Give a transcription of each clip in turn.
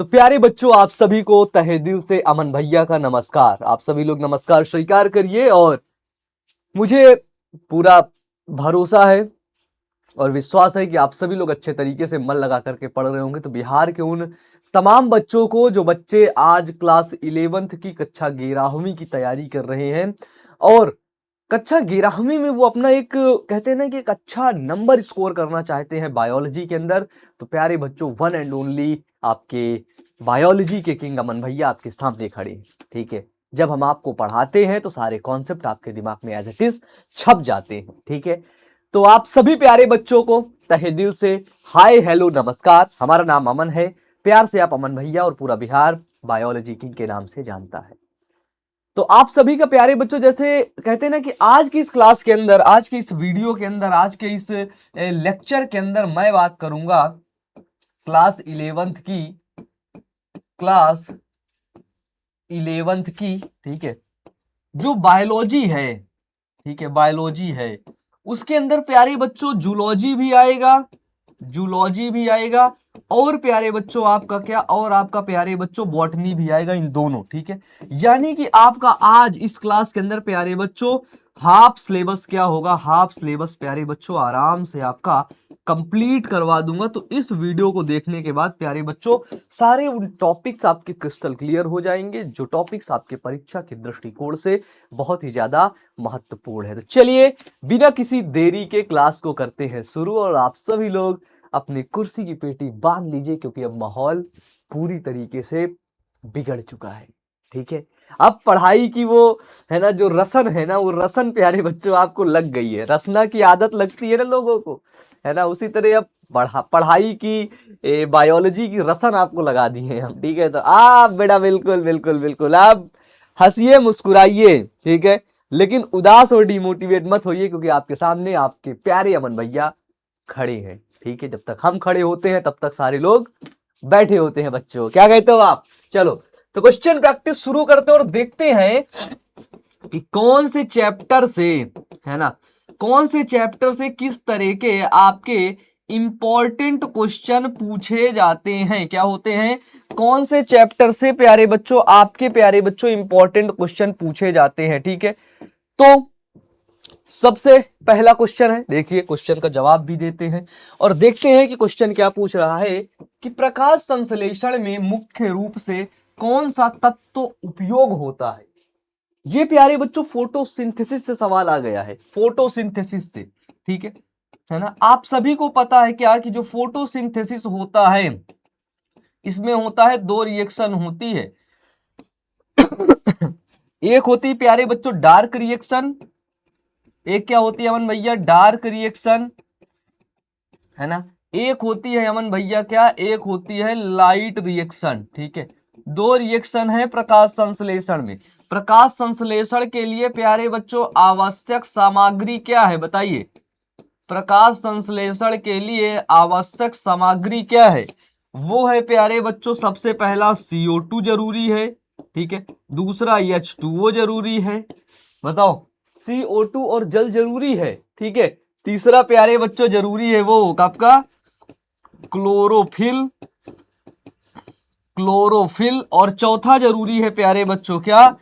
तो प्यारे बच्चों, आप सभी को तहे दिल से अमन भैया का नमस्कार। आप सभी लोग नमस्कार स्वीकार करिए। और मुझे पूरा भरोसा है और विश्वास है कि आप सभी लोग अच्छे तरीके से मन लगा करके पढ़ रहे होंगे। तो बिहार के उन तमाम बच्चों को जो बच्चे आज क्लास 11th की कक्षा 11वीं की तैयारी कर रहे हैं और कक्षा 11वीं में वो अपना एक कहते हैं ना कि एक अच्छा नंबर स्कोर करना चाहते हैं बायोलॉजी के अंदर, तो प्यारे बच्चों, वन एंड ओनली आपके बायोलॉजी के किंग अमन भैया आपके सामने खड़े हैं। ठीक है, जब हम आपको पढ़ाते हैं तो सारे कॉन्सेप्ट आपके दिमाग में एज इट इज छप जाते हैं। ठीक है, तो आप सभी प्यारे बच्चों को तहे दिल से हाय हेलो नमस्कार। हमारा नाम अमन है, प्यार से आप अमन भैया और पूरा बिहार बायोलॉजी किंग के नाम से जानता है। तो आप सभी का प्यारे बच्चों, जैसे कहते हैं ना कि आज की इस क्लास के अंदर, आज की इस वीडियो के अंदर, आज के इस लेक्चर के अंदर मैं बात करूंगा क्लास 11th की। ठीक है, जो बायोलॉजी है, ठीक है, बायोलॉजी है, उसके अंदर प्यारे बच्चों जूलॉजी भी आएगा, जूलॉजी भी आएगा, और प्यारे बच्चों आपका क्या, और आपका प्यारे बच्चों बॉटनी भी आएगा, इन दोनों। ठीक है, यानी कि आपका आज इस क्लास के अंदर प्यारे बच्चों हाफ सिलेबस क्या होगा, हाफ सिलेबस प्यारे बच्चों आराम से आपका कंप्लीट करवा दूंगा। तो इस वीडियो को देखने के बाद प्यारे बच्चों सारे उन टॉपिक्स आपके क्रिस्टल क्लियर हो जाएंगे जो टॉपिक्स आपके परीक्षा के दृष्टिकोण से बहुत ही ज्यादा महत्वपूर्ण है। तो चलिए बिना किसी देरी के क्लास को करते हैं शुरू, और आप सभी लोग अपनी कुर्सी की पेटी बांध लीजिए क्योंकि अब माहौल पूरी तरीके से बिगड़ चुका है। ठीक है, अब पढ़ाई की वो है ना, जो रसन है ना, वो रसन प्यारे बच्चों आपको लग गई है। रसना की आदत लगती है ना लोगों को, है ना, उसी तरह अब पढ़ाई की बायोलॉजी की रसन आपको लगा दी है हम। ठीक है, तो आप बेटा बिल्कुल बिल्कुल बिल्कुल आप हंसिए मुस्कुराइए, ठीक है, लेकिन उदास और डिमोटिवेट मत होइए क्योंकि आपके सामने आपके प्यारे अमन भैया खड़े हैं। ठीक है, जब तक हम खड़े होते हैं तब तक सारे लोग बैठे होते हैं। बच्चों क्या कहते हो आप? चलो तो क्वेश्चन प्रैक्टिस शुरू करते हैं और देखते हैं कि कौन से चैप्टर से, है ना, कौन से चैप्टर से किस तरह के आपके इंपॉर्टेंट क्वेश्चन पूछे जाते हैं। क्या होते हैं? कौन से चैप्टर से प्यारे बच्चों आपके प्यारे बच्चों इंपॉर्टेंट क्वेश्चन पूछे जाते हैं। ठीक है, तो सबसे पहला क्वेश्चन है, देखिए क्वेश्चन का जवाब भी देते हैं और देखते हैं कि क्वेश्चन क्या पूछ रहा है कि प्रकाश संश्लेषण में मुख्य रूप से कौन सा तत्व उपयोग होता है। ये प्यारे बच्चों फोटोसिंथेसिस से सवाल आ गया है, फोटोसिंथेसिस से। ठीक है ना, आप सभी को पता है क्या कि जो फोटोसिंथेसिस होता है इसमें होता है दो रिएक्शन होती है। एक होती है प्यारे बच्चों डार्क रिएक्शन, एक क्या होती है अमन भैया? डार्क रिएक्शन, है ना। एक होती है अमन भैया क्या? एक होती है लाइट रिएक्शन। ठीक है, दो रिएक्शन है प्रकाश संश्लेषण में। प्रकाश संश्लेषण के लिए प्यारे बच्चों आवश्यक सामग्री क्या है बताइए? प्रकाश संश्लेषण के लिए आवश्यक सामग्री क्या है? वो है प्यारे बच्चों सबसे पहला CO2 जरूरी है। ठीक है, दूसरा H2O जरूरी है। बताओ, CO2 और जल जरूरी है। ठीक है, तीसरा प्यारे बच्चों जरूरी है वो आपका क्लोरोफिल, क्लोरोफिल, और चौथा जरूरी है प्यारे बच्चों क्या?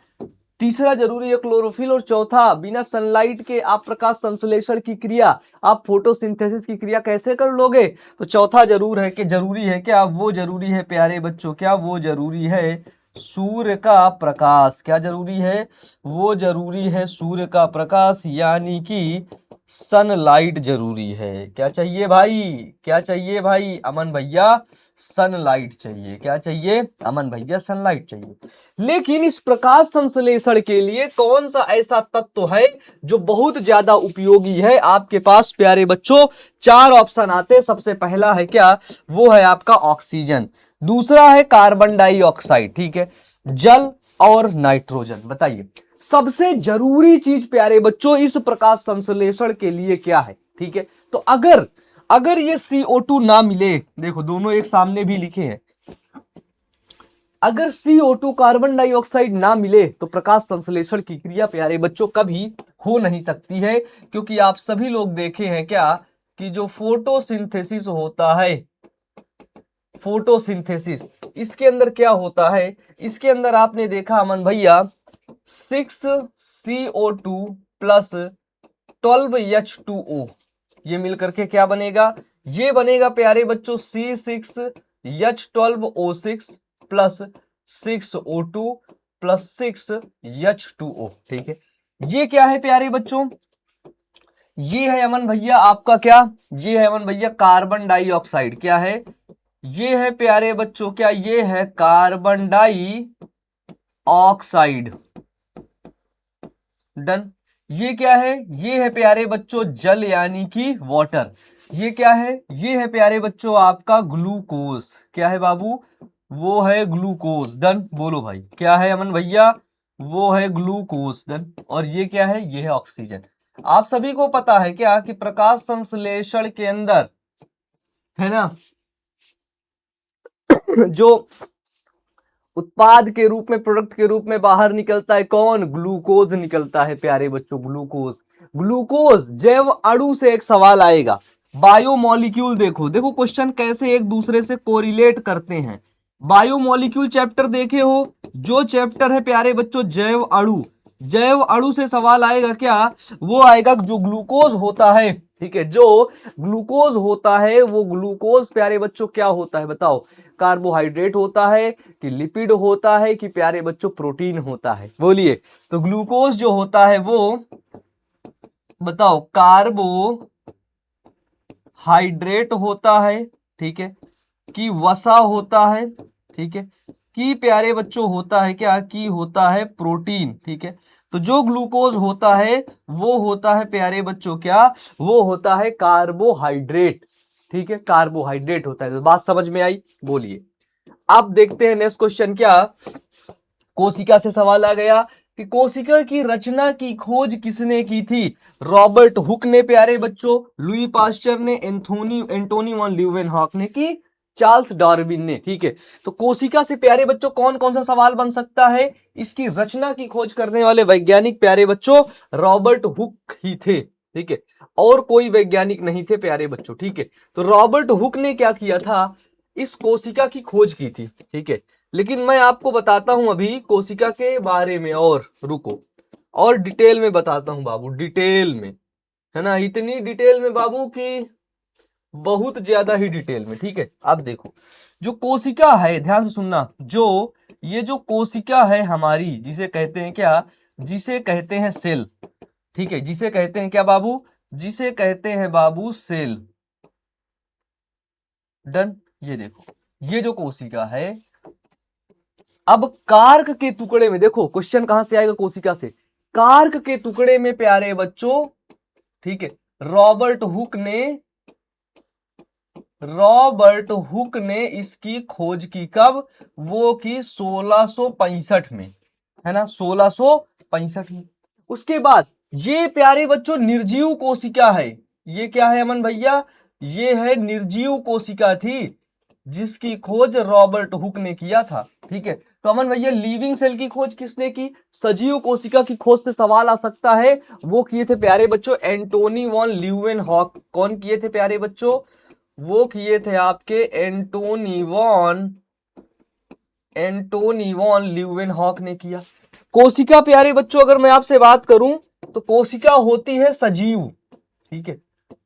तीसरा जरूरी है क्लोरोफिल, और चौथा बिना सनलाइट के आप प्रकाश संश्लेषण की क्रिया, आप फोटोसिंथेसिस की क्रिया कैसे कर लोगे? तो चौथा जरूर है कि जरूरी है क्या? वो जरूरी है प्यारे बच्चों क्या? वो जरूरी है सूर्य का प्रकाश। क्या जरूरी है? वो जरूरी है सूर्य का प्रकाश, यानी कि सनलाइट जरूरी है। क्या चाहिए भाई? क्या चाहिए भाई अमन भैया? सनलाइट चाहिए। क्या चाहिए अमन भैया? सनलाइट चाहिए। लेकिन इस प्रकाश संश्लेषण के लिए कौन सा ऐसा तत्व है जो बहुत ज्यादा उपयोगी है? आपके पास प्यारे बच्चों चार ऑप्शन आते हैं। सबसे पहला है क्या? वो है आपका ऑक्सीजन, दूसरा है कार्बन डाइऑक्साइड, ठीक है, जल और नाइट्रोजन। बताइए सबसे जरूरी चीज प्यारे बच्चों इस प्रकाश संश्लेषण के लिए क्या है? ठीक है, तो अगर अगर ये CO2 ना मिले, देखो दोनों एक सामने भी लिखे हैं, अगर CO2 कार्बन डाइऑक्साइड ना मिले तो प्रकाश संश्लेषण की क्रिया प्यारे बच्चों कभी हो नहीं सकती है। क्योंकि आप सभी लोग देखे हैं क्या कि जो फोटोसिंथेसिस होता है, फोटोसिंथेसिस, इसके अंदर क्या होता है, इसके अंदर आपने देखा अमन भैया 6CO2 प्लस 12H2O, ये मिलकर के क्या बनेगा, ये बनेगा प्यारे बच्चों C6H12O6 plus 6O2 plus 6H2O। ठीक है, ये क्या है प्यारे बच्चों, ये है अमन भैया आपका क्या, ये है अमन भैया कार्बन डाइऑक्साइड। क्या है, ये है प्यारे बच्चों क्या, ये है कार्बन डाई ऑक्साइड। डन। ये क्या है, ये है प्यारे बच्चों जल यानी कि वाटर। ये क्या है, ये है प्यारे बच्चों आपका ग्लूकोज। क्या है बाबू, वो है ग्लूकोज। डन, बोलो भाई क्या है अमन भैया, वो है ग्लूकोज। डन। और ये क्या है, ये है ऑक्सीजन। आप सभी को पता है क्या कि प्रकाश संश्लेषण के अंदर है ना जो उत्पाद के रूप में, प्रोडक्ट के रूप में बाहर निकलता है कौन, ग्लूकोज निकलता है प्यारे बच्चों, ग्लूकोज। ग्लूकोज जैव अणु से एक सवाल आएगा, बायोमोलिक्यूल। देखो देखो क्वेश्चन कैसे एक दूसरे से कोरिलेट करते हैं। बायोमोलिक्यूल चैप्टर देखे हो, जो चैप्टर है प्यारे बच्चों जैव अणु, जैव अणु से सवाल आएगा क्या, वो आएगा जो ग्लूकोज होता है। ठीक है, जो ग्लूकोज होता है वो ग्लूकोज प्यारे बच्चों क्या होता है बताओ, कार्बोहाइड्रेट होता है कि लिपिड होता है कि प्यारे बच्चों प्रोटीन होता है, बोलिए। तो ग्लूकोज जो होता है वो बताओ कार्बोहाइड्रेट होता है, ठीक है, कि वसा होता है, ठीक है, कि प्यारे बच्चों होता है क्या, कि होता है प्रोटीन। ठीक है, तो जो ग्लूकोज होता है वो होता है प्यारे बच्चों क्या, वो होता है कार्बोहाइड्रेट। ठीक है, कार्बोहाइड्रेट होता है। तो बात समझ में आई, बोलिए। अब देखते हैं नेक्स्ट क्वेश्चन, क्या कोशिका से सवाल आ गया कि कोशिका की रचना की खोज किसने की थी, रॉबर्ट हुक ने प्यारे बच्चों, लुई पास्चर ने, एंटोनी वॉन ल्यूवेनहॉक ने, की चार्ल्स डार्विन ने। ठीक है, तो कोशिका से प्यारे बच्चों कौन कौन सा सवाल बन सकता है, इसकी रचना की खोज करने वाले वैज्ञानिक प्यारे बच्चों रॉबर्ट हुक ही थे। ठीक है, और कोई वैज्ञानिक नहीं थे प्यारे बच्चों। ठीक है, तो रॉबर्ट हुक ने क्या किया था, इस कोशिका की खोज की थी। ठीक है, लेकिन मैं आपको बताता हूं अभी कोशिका के बारे में, और रुको और डिटेल में बताता हूं बाबू, डिटेल में, है ना, इतनी डिटेल में बाबू की बहुत ज्यादा ही डिटेल में। ठीक है, अब देखो जो कोशिका है, ध्यान से सुनना, जो ये जो कोशिका है हमारी, जिसे कहते हैं क्या, जिसे कहते हैं सेल। ठीक है, जिसे कहते हैं क्या बाबू, जिसे कहते हैं बाबू सेल। डन। ये देखो, ये जो कोशिका है, अब कार्क के टुकड़े में देखो क्वेश्चन कहां से आएगा, कोशिका से, कार्क के टुकड़े में प्यारे बच्चों, ठीक है, रॉबर्ट हुक ने इसकी खोज की, कब, वो की 1665 में, है ना, 1665 में। उसके बाद ये प्यारे बच्चों निर्जीव कोशिका है, ये क्या है अमन भैया, ये है निर्जीव कोशिका थी जिसकी खोज रॉबर्ट हुक ने किया था। ठीक है, तो अमन भैया लिविंग सेल की खोज किसने की, सजीव कोशिका की खोज से सवाल आ सकता है, वो किए थे प्यारे बच्चों एंटोनी वॉन ल्यूवेनहॉक। कौन किए थे प्यारे बच्चों, वो किए थे आपके एंटोनी वॉन ल्यूवेनहॉक ने किया। कोशिका प्यारे बच्चों अगर मैं आपसे बात करूं तो कोशिका होती है सजीव। ठीक है,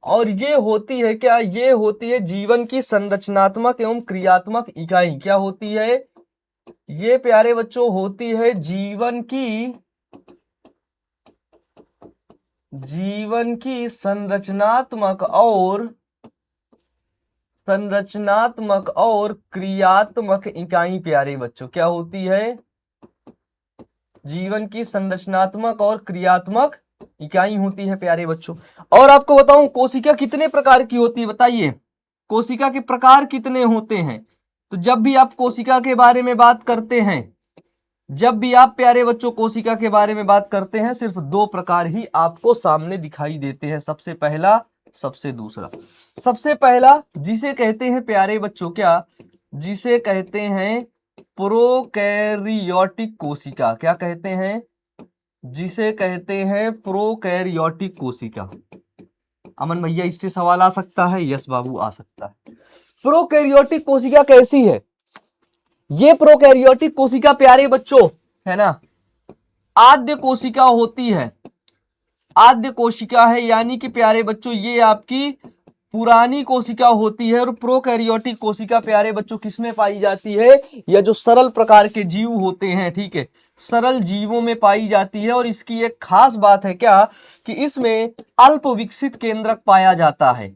और ये होती है क्या, ये होती है जीवन की संरचनात्मक एवं क्रियात्मक इकाई। क्या होती है, ये प्यारे बच्चों होती है जीवन की संरचनात्मक और क्रियात्मक इकाई। प्यारे बच्चों क्या होती है, जीवन की संरचनात्मक और क्रियात्मक इकाई होती है प्यारे बच्चों। और आपको बताऊं कोशिका कितने प्रकार की होती है, बताइए कोशिका के प्रकार कितने होते हैं। तो जब भी आप कोशिका के बारे में बात करते हैं, जब भी आप प्यारे बच्चों कोशिका के बारे में बात करते हैं, सिर्फ दो प्रकार ही आपको सामने दिखाई देते हैं, सबसे पहला, सबसे दूसरा। सबसे पहला जिसे कहते हैं प्यारे बच्चों क्या, जिसे कहते हैं प्रोकैरियोटिक कोशिका। क्या कहते हैं, जिसे कहते हैं प्रोकैरियोटिक कोशिका। अमन भैया इससे सवाल आ सकता है, यस बाबू आ सकता है। प्रोकैरियोटिक कोशिका कैसी है, ये प्रोकैरियोटिक कोशिका प्यारे बच्चों है ना, आद्य कोशिका होती है, आद्य कोशिका है, यानी कि प्यारे बच्चों ये आपकी पुरानी कोशिका होती है। और प्रोकैरियोटिक कोशिका प्यारे बच्चों किसमें पाई जाती है, या जो सरल प्रकार के जीव होते हैं, ठीक है, सरल जीवों में पाई जाती है। और इसकी एक खास बात है क्या, कि इसमें अल्प विकसित केंद्रक पाया जाता है।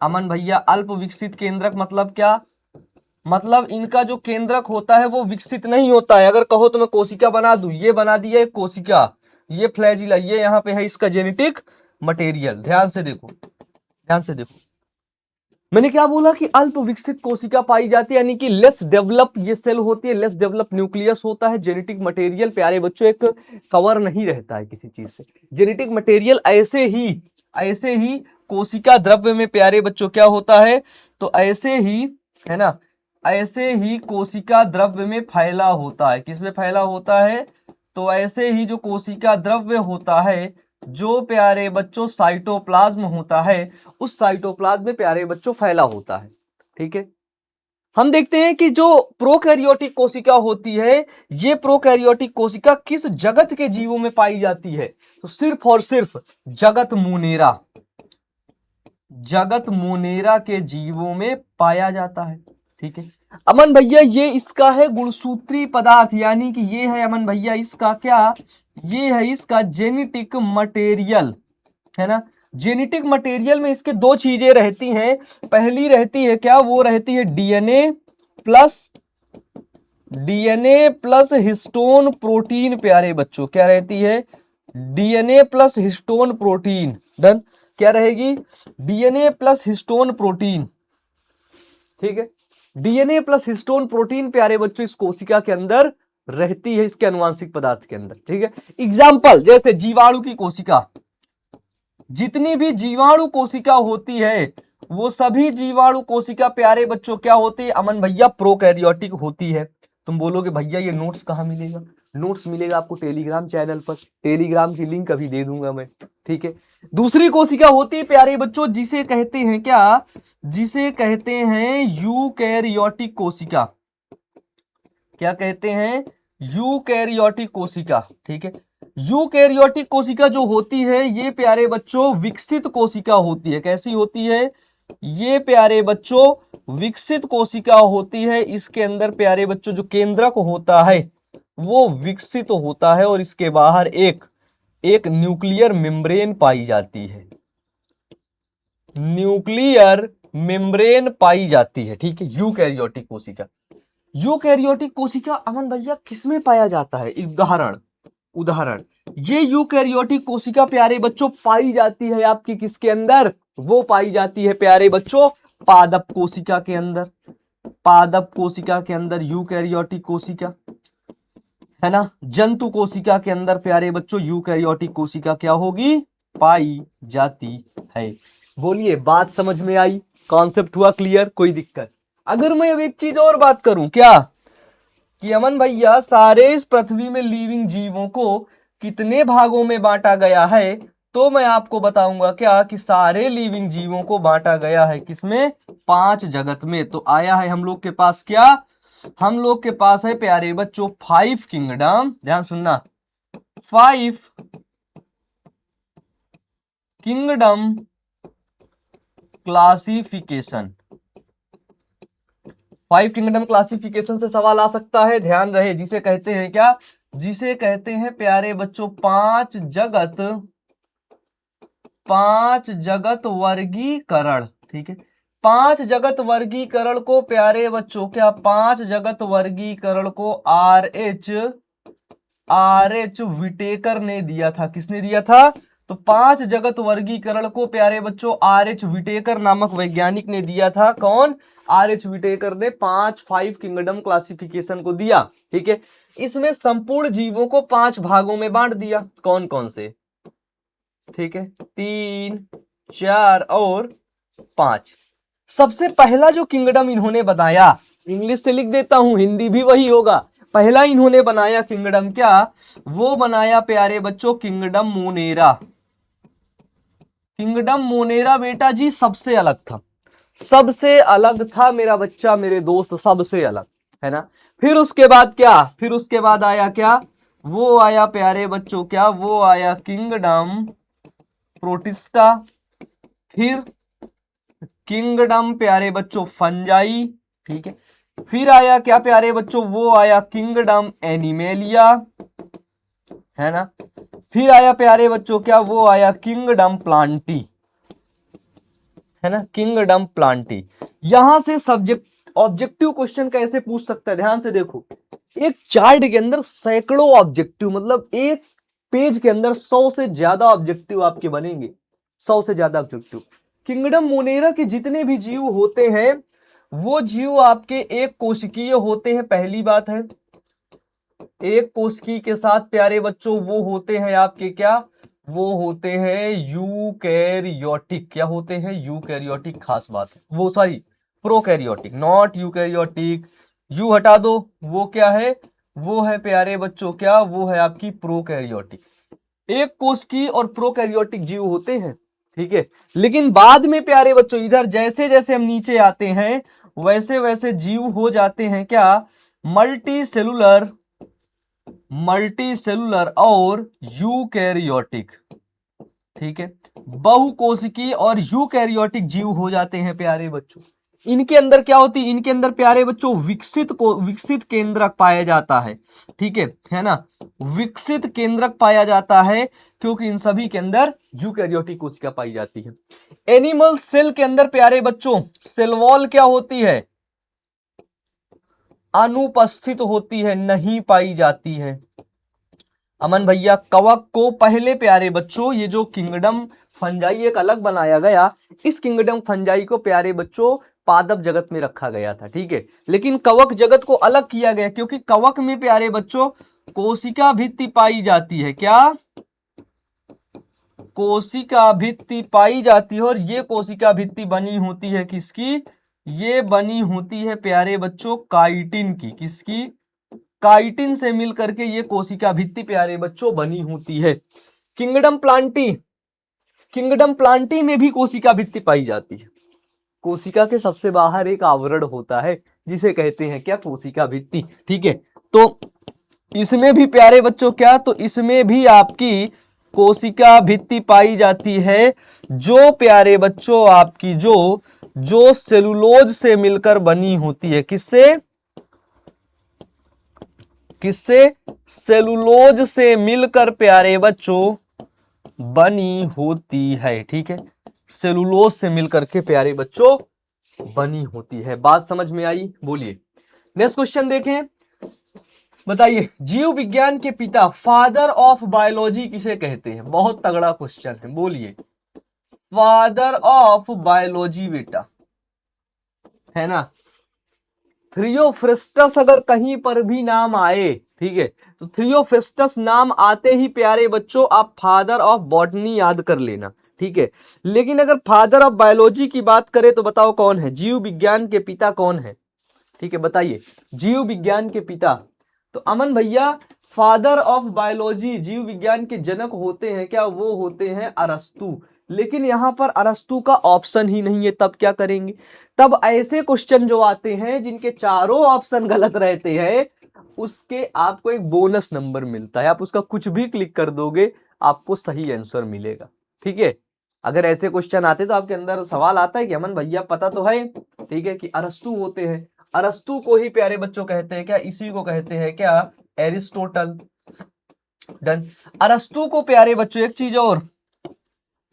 अमन भैया, अल्प विकसित केंद्रक मतलब क्या, मतलब इनका जो केंद्रक होता है वो विकसित नहीं होता है। अगर कहो तो मैं कोशिका बना दूं, ये बना दिया एक कोशिका, ये फ्लैजिला, ये यहाँ पे है इसका जेनेटिक मटेरियल। ध्यान से देखो, ध्यान से देखो, मैंने क्या बोला कि अल्प विकसित कोशिका पाई जाती है, यानी कि लेस डेवलप ये सेल होती है, लेस डेवलप न्यूक्लियस होता है। जेनेटिक मटेरियल प्यारे बच्चों एक कवर नहीं रहता है किसी चीज से। जेनेटिक मटेरियल ऐसे ही कोशिका द्रव्य में प्यारे बच्चों क्या होता है, तो ऐसे ही है ना, ऐसे ही कोशिका द्रव्य में फैला होता है। किसमें फैला होता है, तो ऐसे ही जो कोशिका द्रव्य होता है, जो प्यारे बच्चों साइटोप्लाज्म होता है, उस साइटोप्लाज्म में प्यारे बच्चों फैला होता है। ठीक है, हम देखते हैं कि जो प्रोकैरियोटिक कोशिका होती है, ये प्रोकैरियोटिक कोशिका किस जगत के जीवों में पाई जाती है, तो सिर्फ और सिर्फ जगत मोनेरा, जगत मोनेरा के जीवों में पाया जाता है। ठीक है अमन भैया, ये इसका है गुणसूत्री पदार्थ, यानी कि ये है अमन भैया इसका क्या, ये है इसका जेनेटिक मटेरियल, है ना। जेनेटिक मटेरियल में इसके दो चीजें रहती हैं। पहली रहती है क्या, वो रहती है डीएनए प्लस हिस्टोन प्रोटीन। प्यारे बच्चों क्या रहती है, DNA plus histone protein. Done, क्या रहेगी, डीएनए प्लस हिस्टोन प्रोटीन। ठीक है, डीएनए प्लस हिस्टोन प्रोटीन प्यारे बच्चों इस कोशिका के अंदर रहती है, इसके अनुवांशिक पदार्थ के अंदर। ठीक है, एग्जाम्पल जैसे जीवाणु की कोशिका, जितनी भी जीवाणु कोशिका होती है वो सभी जीवाणु कोशिका प्यारे बच्चों क्या होती है अमन भैया, प्रोकैरियोटिक होती है। तुम बोलोगे भैया ये नोट्स कहाँ मिलेगा, नोट्स मिलेगा आपको टेलीग्राम चैनल पर, टेलीग्राम की लिंक अभी दे दूंगा मैं। ठीक है, दूसरी कोशिका होती है प्यारे बच्चों जिसे कहते हैं क्या, जिसे कहते हैं यूकैरियोटिक कोशिका। क्या कहते हैं, यूकैरियोटिक कोशिका। ठीक है, यूकैरियोटिक कोशिका जो होती है ये प्यारे बच्चों विकसित कोशिका होती है। कैसी होती है, ये प्यारे बच्चों विकसित कोशिका होती है। इसके अंदर प्यारे बच्चों जो केंद्रक होता है वो विकसित होता है और इसके बाहर एक न्यूक्लियर मेम्ब्रेन पाई जाती है, न्यूक्लियर मेम्ब्रेन पाई जाती है। ठीक है, यूकैरियोटिक कोशिका। यूकैरियोटिक कोशिका अमन भैया किसमें पाया जाता है, उदाहरण ये यूकैरियोटिक कोशिका प्यारे बच्चों पाई जाती है आपकी किसके अंदर, वो पाई जाती है प्यारे बच्चों पादप कोशिका के अंदर। पादप कोशिका के अंदर यूकैरियोटिक कोशिका है ना। जंतु कोशिका के अंदर प्यारे बच्चों यूकैरियोटिक कोशिका क्या होगी, पाई जाती है। बोलिए बात समझ में आई, कॉन्सेप्ट हुआ क्लियर, कोई दिक्कत। अगर मैं अब एक चीज और बात करूं क्या, कि अमन भैया सारे इस पृथ्वी में लिविंग जीवों को कितने भागों में बांटा गया है, तो मैं आपको बताऊंगा क्या कि सारे लिविंग जीवों को बांटा गया है किसमें, 5 जगत में। तो आया है हम लोग के पास क्या, हम लोग के पास है प्यारे बच्चों 5 किंगडम। ध्यान सुनना, 5 किंगडम क्लासिफिकेशन। 5 किंगडम क्लासिफिकेशन से सवाल आ सकता है, ध्यान रहे, जिसे कहते हैं क्या, जिसे कहते हैं प्यारे बच्चों 5 जगत वर्गीकरण। ठीक है, 5 जगत वर्गीकरण को प्यारे बच्चों क्या, 5 जगत वर्गीकरण को आर एच विटेकर ने दिया था। किसने दिया था, तो 5 जगत वर्गीकरण को प्यारे बच्चों आर एच विटेकर नामक वैज्ञानिक ने दिया था। कौन, आर एच विटेकर ने 5 किंगडम क्लासिफिकेशन को दिया। ठीक है, इसमें संपूर्ण जीवों को 5 भागों में बांट दिया। कौन कौन से, ठीक है, 3, 4 और 5। सबसे पहला जो किंगडम इन्होंने बनाया, इंग्लिश से लिख देता हूं, हिंदी भी वही होगा। पहला इन्होंने बनाया किंगडम क्या, वो बनाया प्यारे बच्चों किंगडम मोनेरा। किंगडम मोनेरा बेटा जी सबसे अलग था, सबसे अलग था मेरा बच्चा, मेरे दोस्त, सबसे अलग है ना। फिर उसके बाद क्या, फिर उसके बाद आया क्या, वो आया प्यारे बच्चों क्या, वो आया किंगडम प्रोटिस्टा, फिर किंगडम प्यारे बच्चों फंजाई, ठीक है। फिर आया क्या प्यारे बच्चों, वो आया किंगडम एनिमेलिया, है ना। फिर आया प्यारे बच्चों क्या, वो आया किंगडम प्लांटी, है ना, किंगडम प्लांटी। यहां से सब्जेक्ट ऑब्जेक्टिव क्वेश्चन कैसे पूछ सकता है, ध्यान से देखो। एक चार्ट के अंदर सैकड़ों ऑब्जेक्टिव, मतलब एक पेज के अंदर 100 से ज्यादा ऑब्जेक्टिव आपके बनेंगे, 100 से ज्यादा ऑब्जेक्टिव। किंगडम मोनेरा के जितने भी जीव होते हैं वो जीव आपके एक कोशिकीय होते हैं, पहली बात है। एक कोशिकी के साथ प्यारे बच्चों वो होते हैं आपके क्या, वो होते हैं यूकैरियोटिक। क्या होते हैं, यूकैरियोटिक, खास बात है वो, sorry prokaryotic, not eukaryotic. You हटा दो, वो क्या है, वो है प्यारे बच्चों क्या, वो है आपकी प्रोकैरियोटिक। एक कोशिकीय और प्रोकैरियोटिक जीव होते हैं, ठीक है। लेकिन बाद में प्यारे बच्चों इधर जैसे जैसे हम नीचे आते हैं वैसे वैसे जीव हो जाते हैं क्या, मल्टी सेलुलर, मल्टी सेलुलर और यूकैरियोटिक, ठीक है। बहुकोशिकीय और यूकैरियोटिक जीव हो जाते हैं प्यारे बच्चों। इनके अंदर क्या होती है, इनके अंदर प्यारे बच्चों विकसित केंद्रक पाया जाता है, ठीक है ना, विकसित केंद्रक पाया जाता है, क्योंकि इन सभी के अंदर यूकैरियोटिक कोशिका पाई जाती है। एनिमल सेल के अंदर प्यारे बच्चों सेल वॉल क्या होती है, अनुपस्थित होती है, नहीं पाई जाती है। अमन भैया कवक को पहले प्यारे बच्चों, ये जो किंगडम फंजाई एक अलग बनाया गया, इस किंगडम फंजाई को प्यारे बच्चों पादप जगत में रखा गया था, ठीक है। लेकिन कवक जगत को अलग किया गया, क्योंकि कवक में प्यारे बच्चों कोशिका भित्ति पाई जाती है। क्या, कोशिका भित्ति पाई जाती है, और ये कोशिका भित्ति बनी होती है किसकी, ये बनी होती है प्यारे बच्चों काइटिन की। किसकी, काइटिन से मिलकर के ये कोशिका भित्ति प्यारे बच्चों बनी होती है। किंगडम प्लांटी, किंगडम प्लांटी में भी कोशिका भित्ति पाई जाती है। कोशिका के सबसे बाहर एक आवरण होता है जिसे कहते हैं क्या, कोशिका भित्ति, ठीक है। तो इसमें भी प्यारे बच्चों क्या, तो इसमें भी आपकी कोशिका भित्ति पाई जाती है, जो प्यारे बच्चों आपकी जो सेलुलोज से मिलकर बनी होती है। किससे, किससे, सेलुलोज से मिलकर प्यारे बच्चों बनी होती है, ठीक है। सेलुलोज से मिलकर के प्यारे बच्चों बनी होती है। बात समझ में आई, बोलिए। नेक्स्ट क्वेश्चन देखें, बताइए जीव विज्ञान के पिता, फादर ऑफ बायोलॉजी किसे कहते हैं। बहुत तगड़ा क्वेश्चन है, बोलिए। फादर ऑफ बायोलॉजी बेटा, है ना। थ्रियोफ्रिस्टस अगर कहीं पर भी नाम आए, ठीक है, तो थ्रियोफ्रिस्टस नाम आते ही प्यारे बच्चों आप फादर ऑफ बॉटनी याद कर लेना, ठीक है। लेकिन अगर फादर ऑफ बायोलॉजी की बात करें तो बताओ कौन है, जीव विज्ञान के पिता कौन है, ठीक है, बताइए। जीव विज्ञान के पिता, तो अमन भैया फादर ऑफ बायोलॉजी, जीव विज्ञान के जनक होते हैं क्या, वो होते हैं अरस्तु। लेकिन यहां पर अरस्तु का ऑप्शन ही नहीं है, तब क्या करेंगे, तब ऐसे क्वेश्चन जो आते हैं जिनके चारों ऑप्शन गलत रहते हैं, उसके आपको एक बोनस नंबर मिलता है। आप उसका कुछ भी क्लिक कर दोगे आपको सही आंसर मिलेगा, ठीक है। अगर ऐसे क्वेश्चन आते तो आपके अंदर सवाल आता है कि अमन भैया पता तो है, ठीक है, कि अरस्तु होते हैं। अरस्तु को ही प्यारे बच्चों कहते हैं क्या, इसी को कहते हैं क्या, एरिस्टोटल। डन। अरस्तु को प्यारे बच्चों एक चीज और,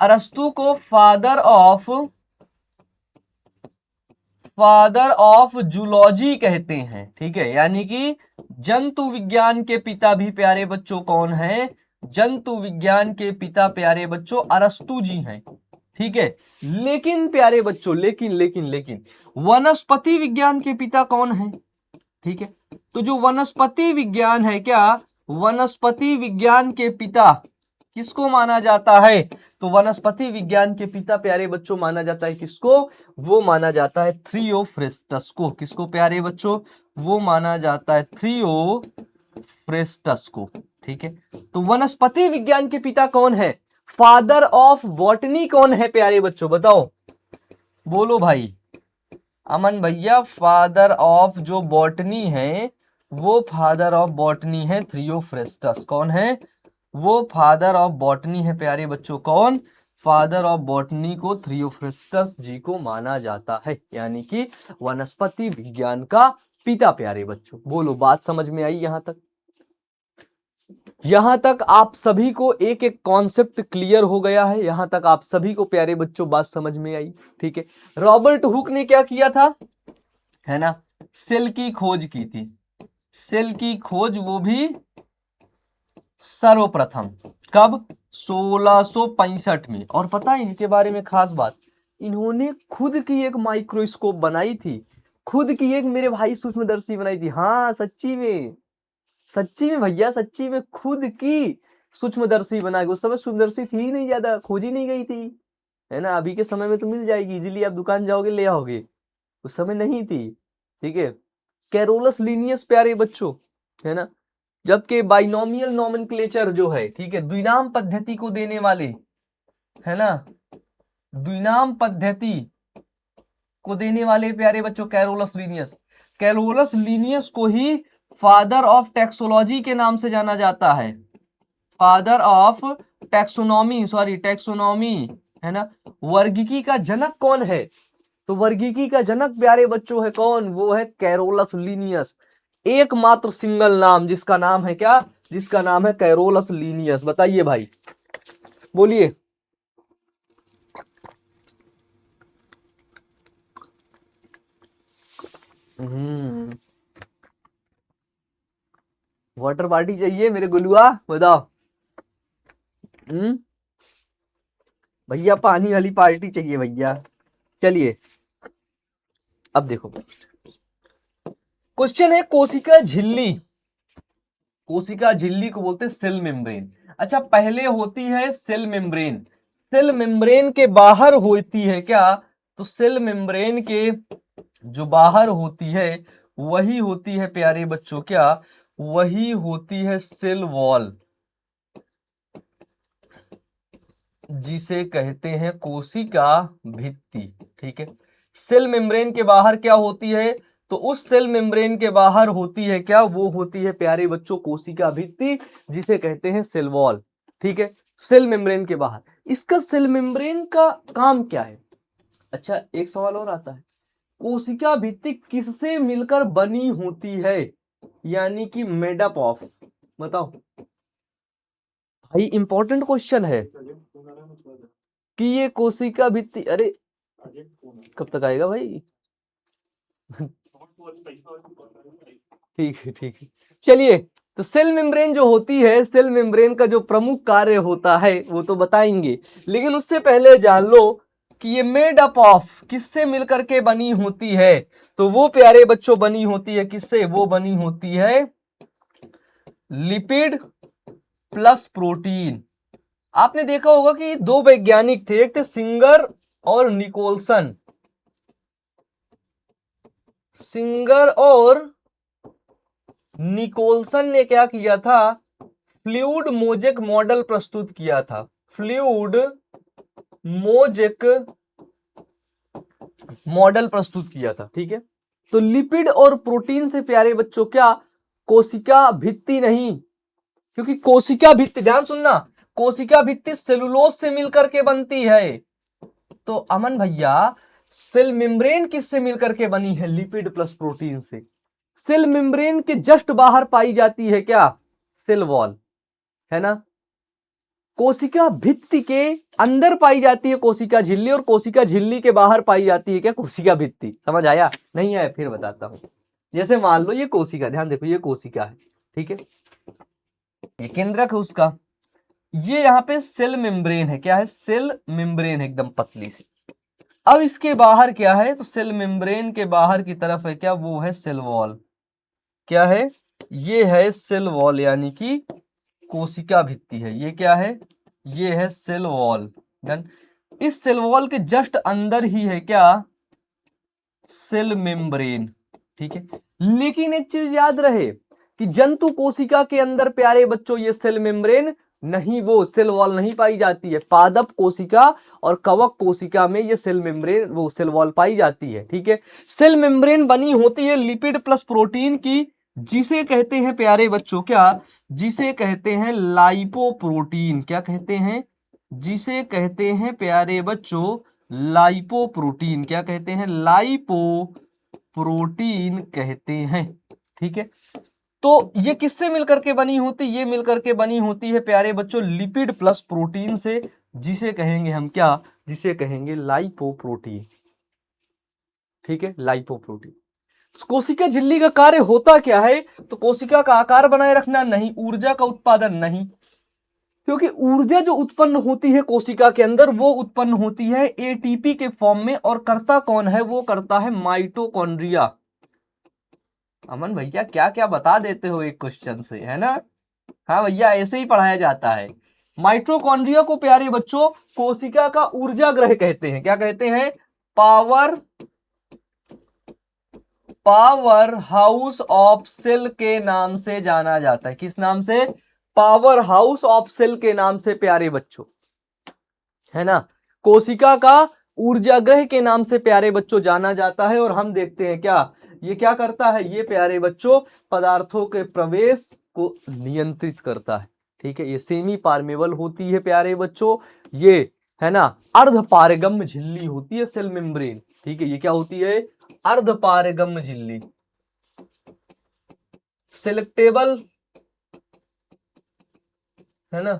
अरस्तु को फादर ऑफ जूलॉजी कहते हैं, ठीक है। यानी कि जंतु विज्ञान के पिता भी प्यारे बच्चों कौन है, जंतु विज्ञान के पिता प्यारे बच्चों अरस्तु जी हैं, ठीक है। लेकिन प्यारे बच्चों, लेकिन वनस्पति विज्ञान के पिता कौन है, ठीक है। तो जो वनस्पति विज्ञान है क्या, वनस्पति विज्ञान के पिता किसको माना जाता है, तो वनस्पति विज्ञान के पिता प्यारे बच्चों माना जाता है किसको, वो माना जाता है थ्रियोफ्रिस्टस को। किसको प्यारे बच्चों, वो माना जाता है थ्रियोफ्रिस्टस को, ठीक है। तो वनस्पति विज्ञान के पिता कौन है, फादर ऑफ बॉटनी कौन है प्यारे बच्चों, बताओ, बोलो भाई। अमन भैया फादर ऑफ जो बॉटनी है वो फादर ऑफ बॉटनी है थियोफ्रेस्टस। कौन है वो फादर ऑफ बॉटनी है प्यारे बच्चों? कौन? फादर ऑफ बॉटनी को थियोफ्रेस्टस जी को माना जाता है, यानी कि वनस्पति विज्ञान का पिता प्यारे बच्चों। बोलो बात समझ में आई? यहां तक, यहां तक आप सभी को एक एक कॉन्सेप्ट क्लियर हो गया है? यहां तक आप सभी को प्यारे बच्चों बात समझ में आई? ठीक है। रॉबर्ट हुक ने क्या किया था, है ना, सेल की खोज की थी। सेल की खोज वो भी सर्वप्रथम कब? 1665 में। और पता है इनके बारे में खास बात, इन्होंने खुद की एक माइक्रोस्कोप बनाई थी, खुद की एक मेरे भाई सूक्ष्मदर्शी बनाई थी। हाँ सच्ची में, सच्ची में भैया, सच्ची में खुद की सूक्ष्मदर्शी बना के। उस समय सूक्ष्मदर्शी थी ही नहीं, ज्यादा खोजी नहीं गई थी, है ना। अभी के समय में तो मिल जाएगी इजीली, आप दुकान जाओगे ले आओगे, उस समय नहीं थी। ठीक है। कैरोलस लीनियस प्यारे बच्चों, है ना। जबकि बाइनोमियल नोमेनक्लेचर जो है, ठीक है, द्विनाम पद्धति को देने वाले, है ना, द्विनाम पद्धति को देने वाले प्यारे बच्चों कैरोलस लीनियस। कैरोलस लीनियस को ही फादर ऑफ टेक्सोलॉजी के नाम से जाना जाता है। Father of taxonomy, sorry taxonomy, है ना। वर्गीकी का जनक कौन है? तो वर्गीकी का जनक प्यारे बच्चों है कौन? वो है कैरोलस लीनियस। एकमात्र सिंगल नाम जिसका नाम है क्या? जिसका नाम है कैरोलस लीनियस। बताइए भाई, बोलिए। वाटर पार्टी चाहिए मेरे गुलुआ? बताओ। भैया पानी वाली पार्टी चाहिए भैया। चलिए अब देखो, क्वेश्चन है कोशिका झिल्ली। कोशिका झिल्ली को बोलते हैं सेल मेम्ब्रेन। अच्छा, पहले होती है सेल मेम्ब्रेन, सेल मेम्ब्रेन के बाहर होती है क्या? तो सेल मेम्ब्रेन के जो बाहर होती है वही होती है प्यारे बच्चों क्या? वही होती है सेल वॉल, जिसे कहते हैं कोशिका भित्ति। ठीक है। सेल मेम्ब्रेन के बाहर क्या होती है? तो उस सेल मेम्ब्रेन के बाहर होती है क्या? वो होती है प्यारे बच्चों कोशिका भित्ति, जिसे कहते हैं सेल वॉल। ठीक है। सेल मेम्ब्रेन के बाहर, इसका सेल मेम्ब्रेन का काम क्या है? अच्छा, एक सवाल और आता है, कोशिका भित्ति किससे मिलकर बनी होती है? यानी कि मेडअप ऑफ, बताओ भाई, इंपॉर्टेंट क्वेश्चन है कि ये कोशिका भित्ति, अरे कब तक आएगा भाई? ठीक है, ठीक है। चलिए, तो सेल मेम्ब्रेन जो होती है, सेल मेम्ब्रेन का जो प्रमुख कार्य होता है वो तो बताएंगे, लेकिन उससे पहले जान लो कि ये मेड अप ऑफ किससे मिलकर के बनी होती है? तो वो प्यारे बच्चों बनी होती है किससे? वो बनी होती है लिपिड प्लस प्रोटीन। आपने देखा होगा कि दो वैज्ञानिक थे, एक थे सिंगर और निकोलसन। सिंगर और निकोलसन ने क्या किया था? फ्लूइड मोजेक मॉडल प्रस्तुत किया था। फ्लूइड मोजेक मॉडल प्रस्तुत किया था। ठीक है। तो लिपिड और प्रोटीन से प्यारे बच्चों क्या कोशिका भित्ति नहीं, क्योंकि कोशिका भित्ति, ध्यान सुनना, कोशिका भित्ति सेलुलोज से मिलकर के बनती है। तो अमन भैया, सेल मेम्ब्रेन किससे मिलकर के बनी है? लिपिड प्लस प्रोटीन से। सेल मेम्ब्रेन के जस्ट बाहर पाई जाती है क्या? सेल वॉल, है ना। कोशिका भित्ति के अंदर पाई जाती है कोशिका झिल्ली, और कोशिका झिल्ली के बाहर पाई जाती है क्या? कोशिका भित्ति। समझ आया? नहीं आया? फिर बताता हूं। जैसे मान लो ये कोशिका, ध्यान देखो, ये कोशिका है, ठीक है, ये केंद्रक है उसका, ये यहाँ पे सेल मेम्ब्रेन है। क्या है? सेल मेम्ब्रेन है, एकदम पतली सी। अब इसके बाहर क्या है? तो सेल मेम्ब्रेन के बाहर की तरफ है क्या? वो है सेल वॉल। क्या है? ये है सेल वॉल, यानी कि कोशिका भित्ति है। ये क्या है? ये है सेल वॉल। डन। इस सेल वॉल के जस्ट अंदर ही है क्या? Cell membrane. ठीक है। लेकिन एक चीज याद रहे कि जंतु कोशिका के अंदर प्यारे बच्चों ये सेल मेम्ब्रेन नहीं, वो सेल वॉल नहीं पाई जाती है। पादप कोशिका और कवक कोशिका में ये सेल मेम्ब्रेन, वो सेल वॉल पाई जाती है। ठीक है, सेल मेम्ब्रेन बनी होती है लिपिड प्लस प्रोटीन की, जिसे कहते हैं प्यारे बच्चों क्या, जिसे कहते हैं लाइपोप्रोटीन। क्या कहते हैं, जिसे कहते हैं प्यारे बच्चों लाइपोप्रोटीन। क्या कहते हैं, लाइपोप्रोटीन कहते हैं। ठीक है, तो ये किससे मिलकर के बनी होती, ये मिलकर के बनी होती है प्यारे बच्चों लिपिड प्लस प्रोटीन से, जिसे कहेंगे हम क्या, जिसे कहेंगे लाइपोप्रोटीन। ठीक है, लाइपोप्रोटीन। कोशिका झिल्ली का कार्य होता क्या है, तो कोशिका का आकार बनाए रखना नहीं, ऊर्जा का उत्पादन नहीं, क्योंकि ऊर्जा जो उत्पन्न होती है कोशिका के अंदर वो उत्पन्न होती है एटीपी के फॉर्म में, और करता कौन है, वो करता है माइटोकॉन्ड्रिया। अमन भैया क्या क्या बता देते हो एक क्वेश्चन से, है ना। हाँ भैया, ऐसे ही पढ़ाया जाता है। माइटोकॉन्ड्रिया को प्यारे बच्चों कोशिका का ऊर्जा ग्रह कहते हैं। क्या कहते हैं, पावर हाउस ऑफ सेल के नाम से जाना जाता है। किस नाम से, पावर हाउस ऑफ सेल के नाम से प्यारे बच्चों, है ना। कोशिका का ऊर्जा ग्रह के नाम से प्यारे बच्चों जाना जाता है। और हम देखते हैं क्या, ये क्या करता है, ये प्यारे बच्चों पदार्थों के प्रवेश को नियंत्रित करता है। ठीक है, ये सेमी पार्मेबल होती है प्यारे बच्चों, ये है ना अर्ध पारगम्य झिल्ली होती है सेल मेम्ब्रेन। ठीक है, ये क्या होती है, अर्ध पारगम्य झिल्ली। सिलेक्टेबल, है ना,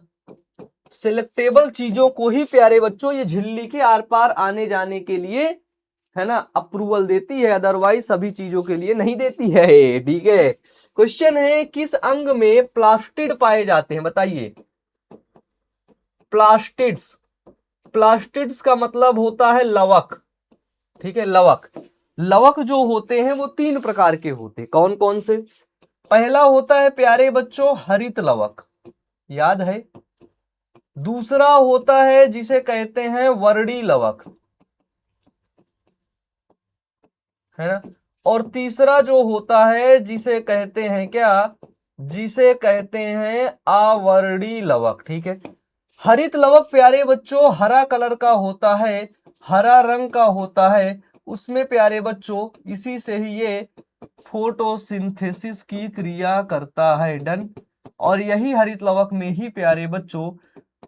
सिलेक्टेबल चीजों को ही प्यारे बच्चों ये झिल्ली के आर पार आने जाने के लिए, है ना, अप्रूवल देती है, अदरवाइज सभी चीजों के लिए नहीं देती है। ठीक है, क्वेश्चन है किस अंग में प्लास्टिड पाए जाते हैं, बताइए। प्लास्टिड्स, प्लास्टिड्स का मतलब होता है लवक। ठीक है, लवक, लवक जो होते हैं वो 3 प्रकार के होते हैं। कौन कौन से, पहला होता है प्यारे बच्चों हरित लवक, याद है। दूसरा होता है जिसे कहते हैं वर्डी लवक, है ना। और तीसरा जो होता है जिसे कहते हैं क्या, जिसे कहते हैं आवर्डी लवक। ठीक है, हरित लवक प्यारे बच्चों हरा कलर का होता है, हरा रंग का होता है, उसमें प्यारे बच्चों इसी से ही ये फोटोसिंथेसिस की क्रिया करता है। डन। और यही हरित लवक में ही प्यारे बच्चों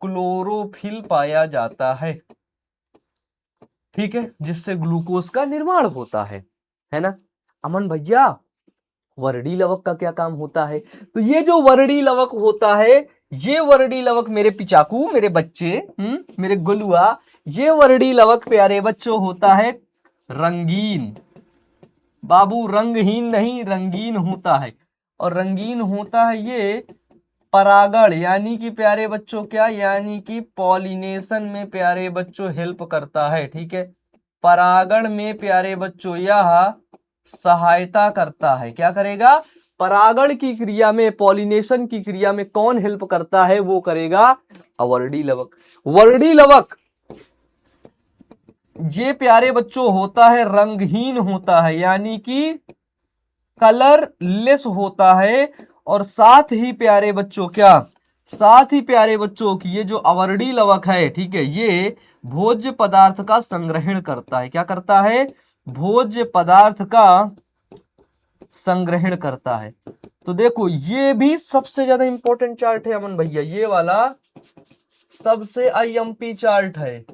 क्लोरोफिल पाया जाता है। ठीक है, जिससे ग्लूकोज का निर्माण होता है ना। अमन भैया वर्डी लवक का क्या काम होता है, तो ये जो वर्डी लवक होता है, ये वर्डी लवक मेरे पिचाकू, मेरे बच्चे, मेरे गुलुआ, ये वर्डी लवक प्यारे बच्चों होता है रंगीन। बाबू रंगहीन नहीं, रंगीन होता है। और रंगीन होता है ये परागण, यानी कि प्यारे बच्चों क्या, यानी कि पॉलिनेशन में प्यारे बच्चों हेल्प करता है। ठीक है, परागण में प्यारे बच्चों यह सहायता करता है। क्या करेगा, परागण की क्रिया में, पॉलिनेशन की क्रिया में कौन हेल्प करता है, वो करेगा अवर्डी लवक। वर्डी लवक ये प्यारे बच्चों होता है रंगहीन होता है, यानी कि कलरलेस होता है। और साथ ही प्यारे बच्चों क्या, साथ ही प्यारे बच्चों की ये जो अवर्डी लवक है, ठीक है, ये भोज्य पदार्थ का संग्रहण करता है। क्या करता है, भोज्य पदार्थ का संग्रहण करता है। तो देखो ये भी सबसे ज्यादा इंपॉर्टेंट चार्ट है अमन भैया, ये वाला सबसे आईएमपी चार्ट है,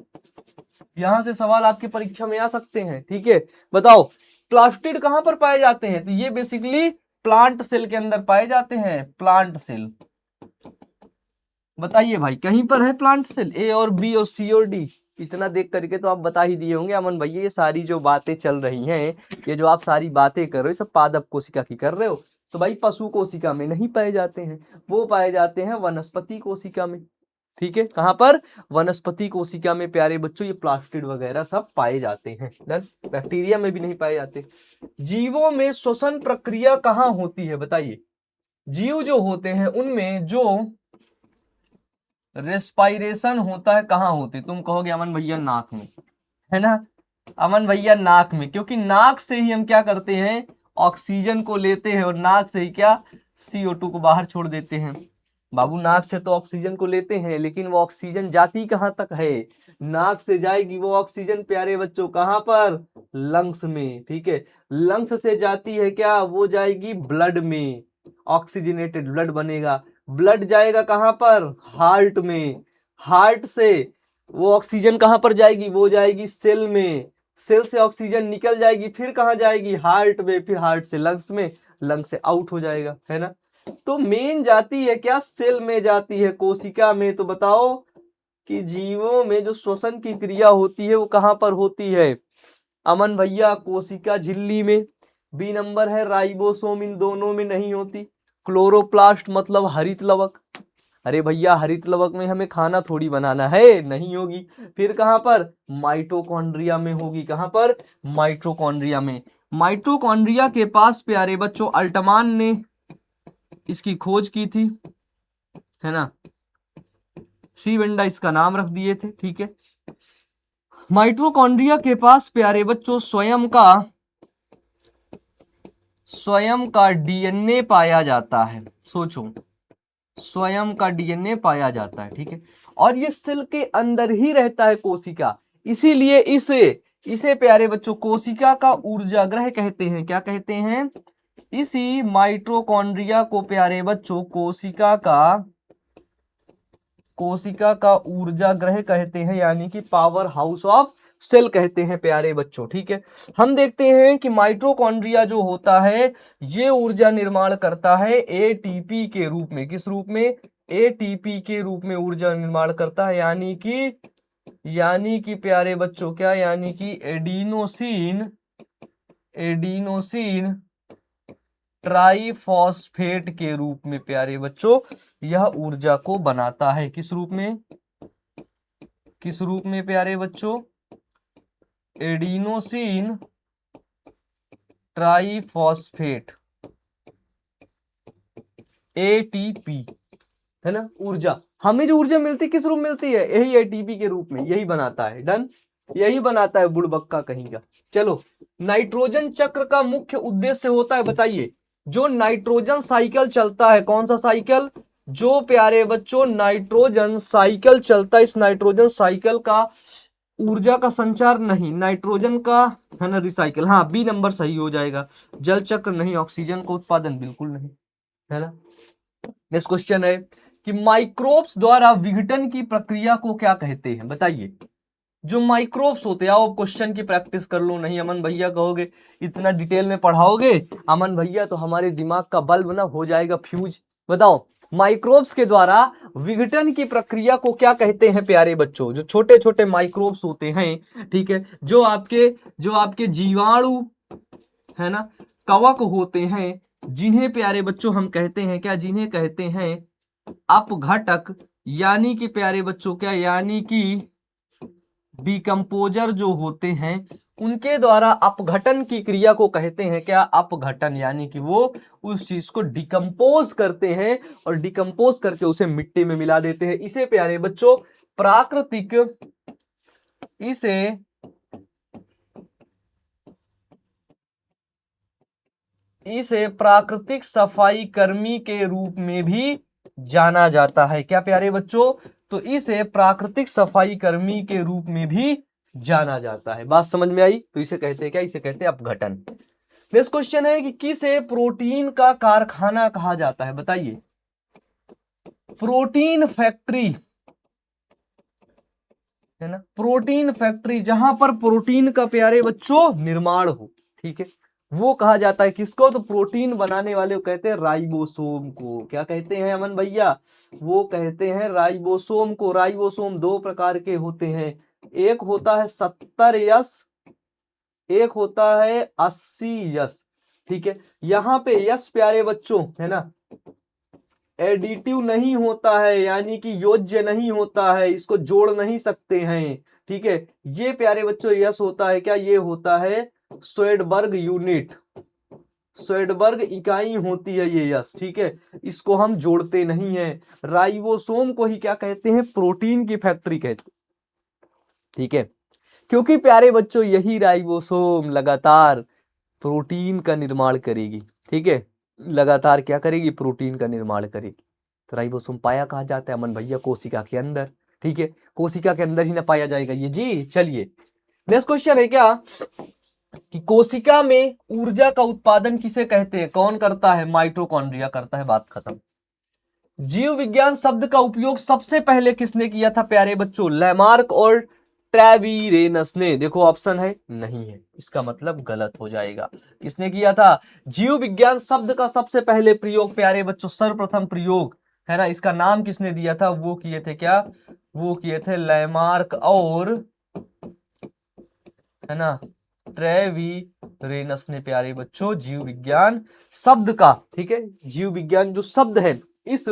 यहां से सवाल आपकी परीक्षा में आ सकते हैं। ठीक है, बताओ प्लास्टिड कहां पर पाए जाते हैं, तो ये बेसिकली प्लांट सेल के अंदर पाए जाते हैं, प्लांट सेल। बताइए भाई कहीं पर है प्लांट सेल, ए और बी और सी और डी, इतना देख करके तो आप बता ही दिए होंगे अमन भैया। ये सारी जो बातें चल रही हैं, ये जो आप सारी बातें कर रहे हो, सब पादप कोशिका की कर रहे हो। तो भाई पशु कोशिका में नहीं पाए जाते हैं, वो पाए जाते हैं वनस्पति कोशिका में। ठीक है, कहां पर, वनस्पति कोशिका में प्यारे बच्चों ये प्लास्टिड वगैरह सब पाए जाते हैं। बैक्टीरिया में भी नहीं पाए जाते। जीवों में श्वसन प्रक्रिया कहां होती है, बताइए। जीव जो होते हैं उनमें जो रेस्पायरेशन होता है कहां होती, तुम कहोगे अमन भैया नाक में, है ना। अमन भैया नाक में, क्योंकि नाक से ही हम क्या करते हैं, ऑक्सीजन को लेते हैं, और नाक से ही क्या CO2 को बाहर छोड़ देते हैं। बाबू नाक से तो ऑक्सीजन को लेते हैं, लेकिन वो ऑक्सीजन जाती कहाँ तक है? नाक से जाएगी वो ऑक्सीजन प्यारे बच्चों कहाँ पर? लंग्स में। ठीक है, लंग्स से जाती है क्या? वो जाएगी ब्लड में, ऑक्सीजनेटेड ब्लड बनेगा। ब्लड जाएगा कहाँ पर? हार्ट में। हार्ट से वो ऑक्सीजन कहाँ पर जाएगी? वो जाएगी सेल में। सेल से ऑक्सीजन निकल जाएगी, फिर कहाँ जाएगी? हार्ट में, फिर हार्ट से लंग्स में, लंग्स से आउट हो जाएगा, है ना। तो मेन जाती है क्या? सेल में जाती है, कोशिका में। तो बताओ कि जीवों में जो श्वसन की क्रिया होती है वो कहां पर होती है? अमन भैया कोशिका झिल्ली में। बी नंबर है राइबोसोम, इन दोनों में नहीं होती। क्लोरोप्लास्ट मतलब हरित लवक। अरे भैया हरित लवक में हमें खाना थोड़ी बनाना है, नहीं होगी। फिर कहां पर? माइटोकॉन्ड्रिया में होगी। कहां पर? माइटोकॉन्ड्रिया में। माइटोकॉन्ड्रिया के पास प्यारे बच्चों अल्टमान ने इसकी खोज की थी, है ना। सी वेंडा इसका नाम रख दिए थे। ठीक है, माइटोकॉन्ड्रिया के पास प्यारे बच्चों स्वयं का डीएनए पाया जाता है। सोचो, स्वयं का डीएनए पाया जाता है। ठीक है, और ये सेल के अंदर ही रहता है कोशिका, इसीलिए इसे इसे प्यारे बच्चों कोशिका का ऊर्जागृह कहते हैं। क्या कहते हैं? इसी माइटोकॉन्ड्रिया को प्यारे बच्चों कोशिका का ऊर्जागृह कहते हैं, यानी कि पावर हाउस ऑफ सेल कहते हैं प्यारे बच्चों। ठीक है, हम देखते हैं कि माइटोकॉन्ड्रिया जो होता है ये ऊर्जा निर्माण करता है एटीपी के रूप में। किस रूप में? एटीपी के रूप में ऊर्जा निर्माण करता है, यानी कि प्यारे बच्चों क्या? यानी कि एडिनोसिन ट्राइफॉस्फेट के रूप में प्यारे बच्चों यह ऊर्जा को बनाता है। किस रूप में? किस रूप में प्यारे बच्चों? एडिनोसिन ट्राइफॉस्फेट, एटीपी, है ना। ऊर्जा हमें जो ऊर्जा मिलती है किस रूप में मिलती है? यही एटीपी के रूप में, यही बनाता है। डन, यही बनाता है बुड़बक्का कहीं का। चलो, नाइट्रोजन चक्र का मुख्य उद्देश्य होता है, बताइए। जो नाइट्रोजन साइकिल चलता है, कौन सा साइकिल? जो प्यारे बच्चों नाइट्रोजन साइकिल चलता है, इस नाइट्रोजन साइकिल का ऊर्जा का संचार नहीं, नाइट्रोजन का, है ना, रिसाइकिल। हाँ, बी नंबर सही हो जाएगा। जल चक्र नहीं, ऑक्सीजन का उत्पादन बिल्कुल नहीं, है ना। नेक्स्ट क्वेश्चन है कि माइक्रोब्स द्वारा विघटन की प्रक्रिया को क्या कहते हैं? बताइए। जो माइक्रोब्स होते हैं, आओ क्वेश्चन की प्रैक्टिस कर लो। नहीं अमन भैया कहोगे इतना डिटेल में पढ़ाओगे, अमन भैया तो हमारे दिमाग का बल्ब ना हो जाएगा फ्यूज। बताओ, माइक्रोब्स के द्वारा विघटन की प्रक्रिया को क्या कहते हैं प्यारे बच्चों? जो छोटे छोटे माइक्रोब्स होते हैं, ठीक है, जो आपके जीवाणु, है ना, कवक होते हैं, जिन्हें प्यारे बच्चों हम कहते हैं क्या? जिन्हें कहते हैं अपघटक, यानी कि प्यारे बच्चों क्या? यानी कि डिकम्पोजर जो होते हैं, उनके द्वारा अपघटन की क्रिया को कहते हैं क्या? अपघटन, यानी कि वो उस चीज को डिकम्पोज करते हैं और डिकम्पोज करके उसे मिट्टी में मिला देते हैं। इसे प्यारे बच्चों इसे प्राकृतिक सफाई कर्मी के रूप में भी जाना जाता है। क्या प्यारे बच्चों? तो इसे प्राकृतिक सफाई कर्मी के रूप में भी जाना जाता है। बात समझ में आई? तो इसे कहते हैं क्या? इसे कहते हैं अपघटन। नेक्स्ट क्वेश्चन है कि किसे प्रोटीन का कारखाना कहा जाता है? बताइए। प्रोटीन फैक्ट्री, है ना, प्रोटीन फैक्ट्री जहां पर प्रोटीन का प्यारे बच्चों निर्माण हो, ठीक है, वो कहा जाता है किसको? तो प्रोटीन बनाने वाले को कहते हैं राइबोसोम को। क्या कहते हैं अमन भैया? वो कहते हैं राइबोसोम को। राइबोसोम दो प्रकार के होते हैं, एक होता है 70S, एक होता है 80S। ठीक है, यहाँ पे यस प्यारे बच्चों, है ना, एडिटिव नहीं होता है, यानी कि योज्य नहीं होता है, इसको जोड़ नहीं सकते हैं। ठीक है, ये प्यारे बच्चों यस होता है क्या? ये होता है स्वेडबर्ग यूनिट, स्वेडबर्ग इकाई होती है ये यस। ठीक है, इसको हम जोड़ते नहीं है। राइबोसोम को ही क्या कहते हैं? प्रोटीन की फैक्ट्री कहते हैं। ठीक है, क्योंकि प्यारे बच्चों यही राइबोसोम लगातार प्रोटीन का निर्माण करेगी। ठीक है, लगातार क्या करेगी? प्रोटीन का निर्माण करेगी। तो राइबोसोम पाया कहाँ जाता है अमन भैया? कोशिका के अंदर। ठीक है, कोशिका के अंदर ही ना पाया जाएगा ये जी। चलिए नेक्स्ट क्वेश्चन है क्या कि कोशिका में ऊर्जा का उत्पादन किसे कहते हैं? कौन करता है? माइटोकॉन्ड्रिया करता है, बात खत्म। जीव विज्ञान शब्द का उपयोग सबसे पहले किसने किया था प्यारे बच्चों? लैमार्क और ट्रेवीरेनस ने। देखो ऑप्शन है नहीं है, इसका मतलब गलत हो जाएगा। किसने किया था? जीव विज्ञान शब्द का सबसे पहले प्रयोग प्यारे बच्चों, सर्वप्रथम प्रयोग है ना, इसका नाम किसने दिया था? वो किए थे क्या? वो किए थे लैमार्क और है ना ट्रेवीरेनस ने प्यारे बच्चों जीव विज्ञान शब्द का। ठीक है, जीव विज्ञान जो शब्द है, इस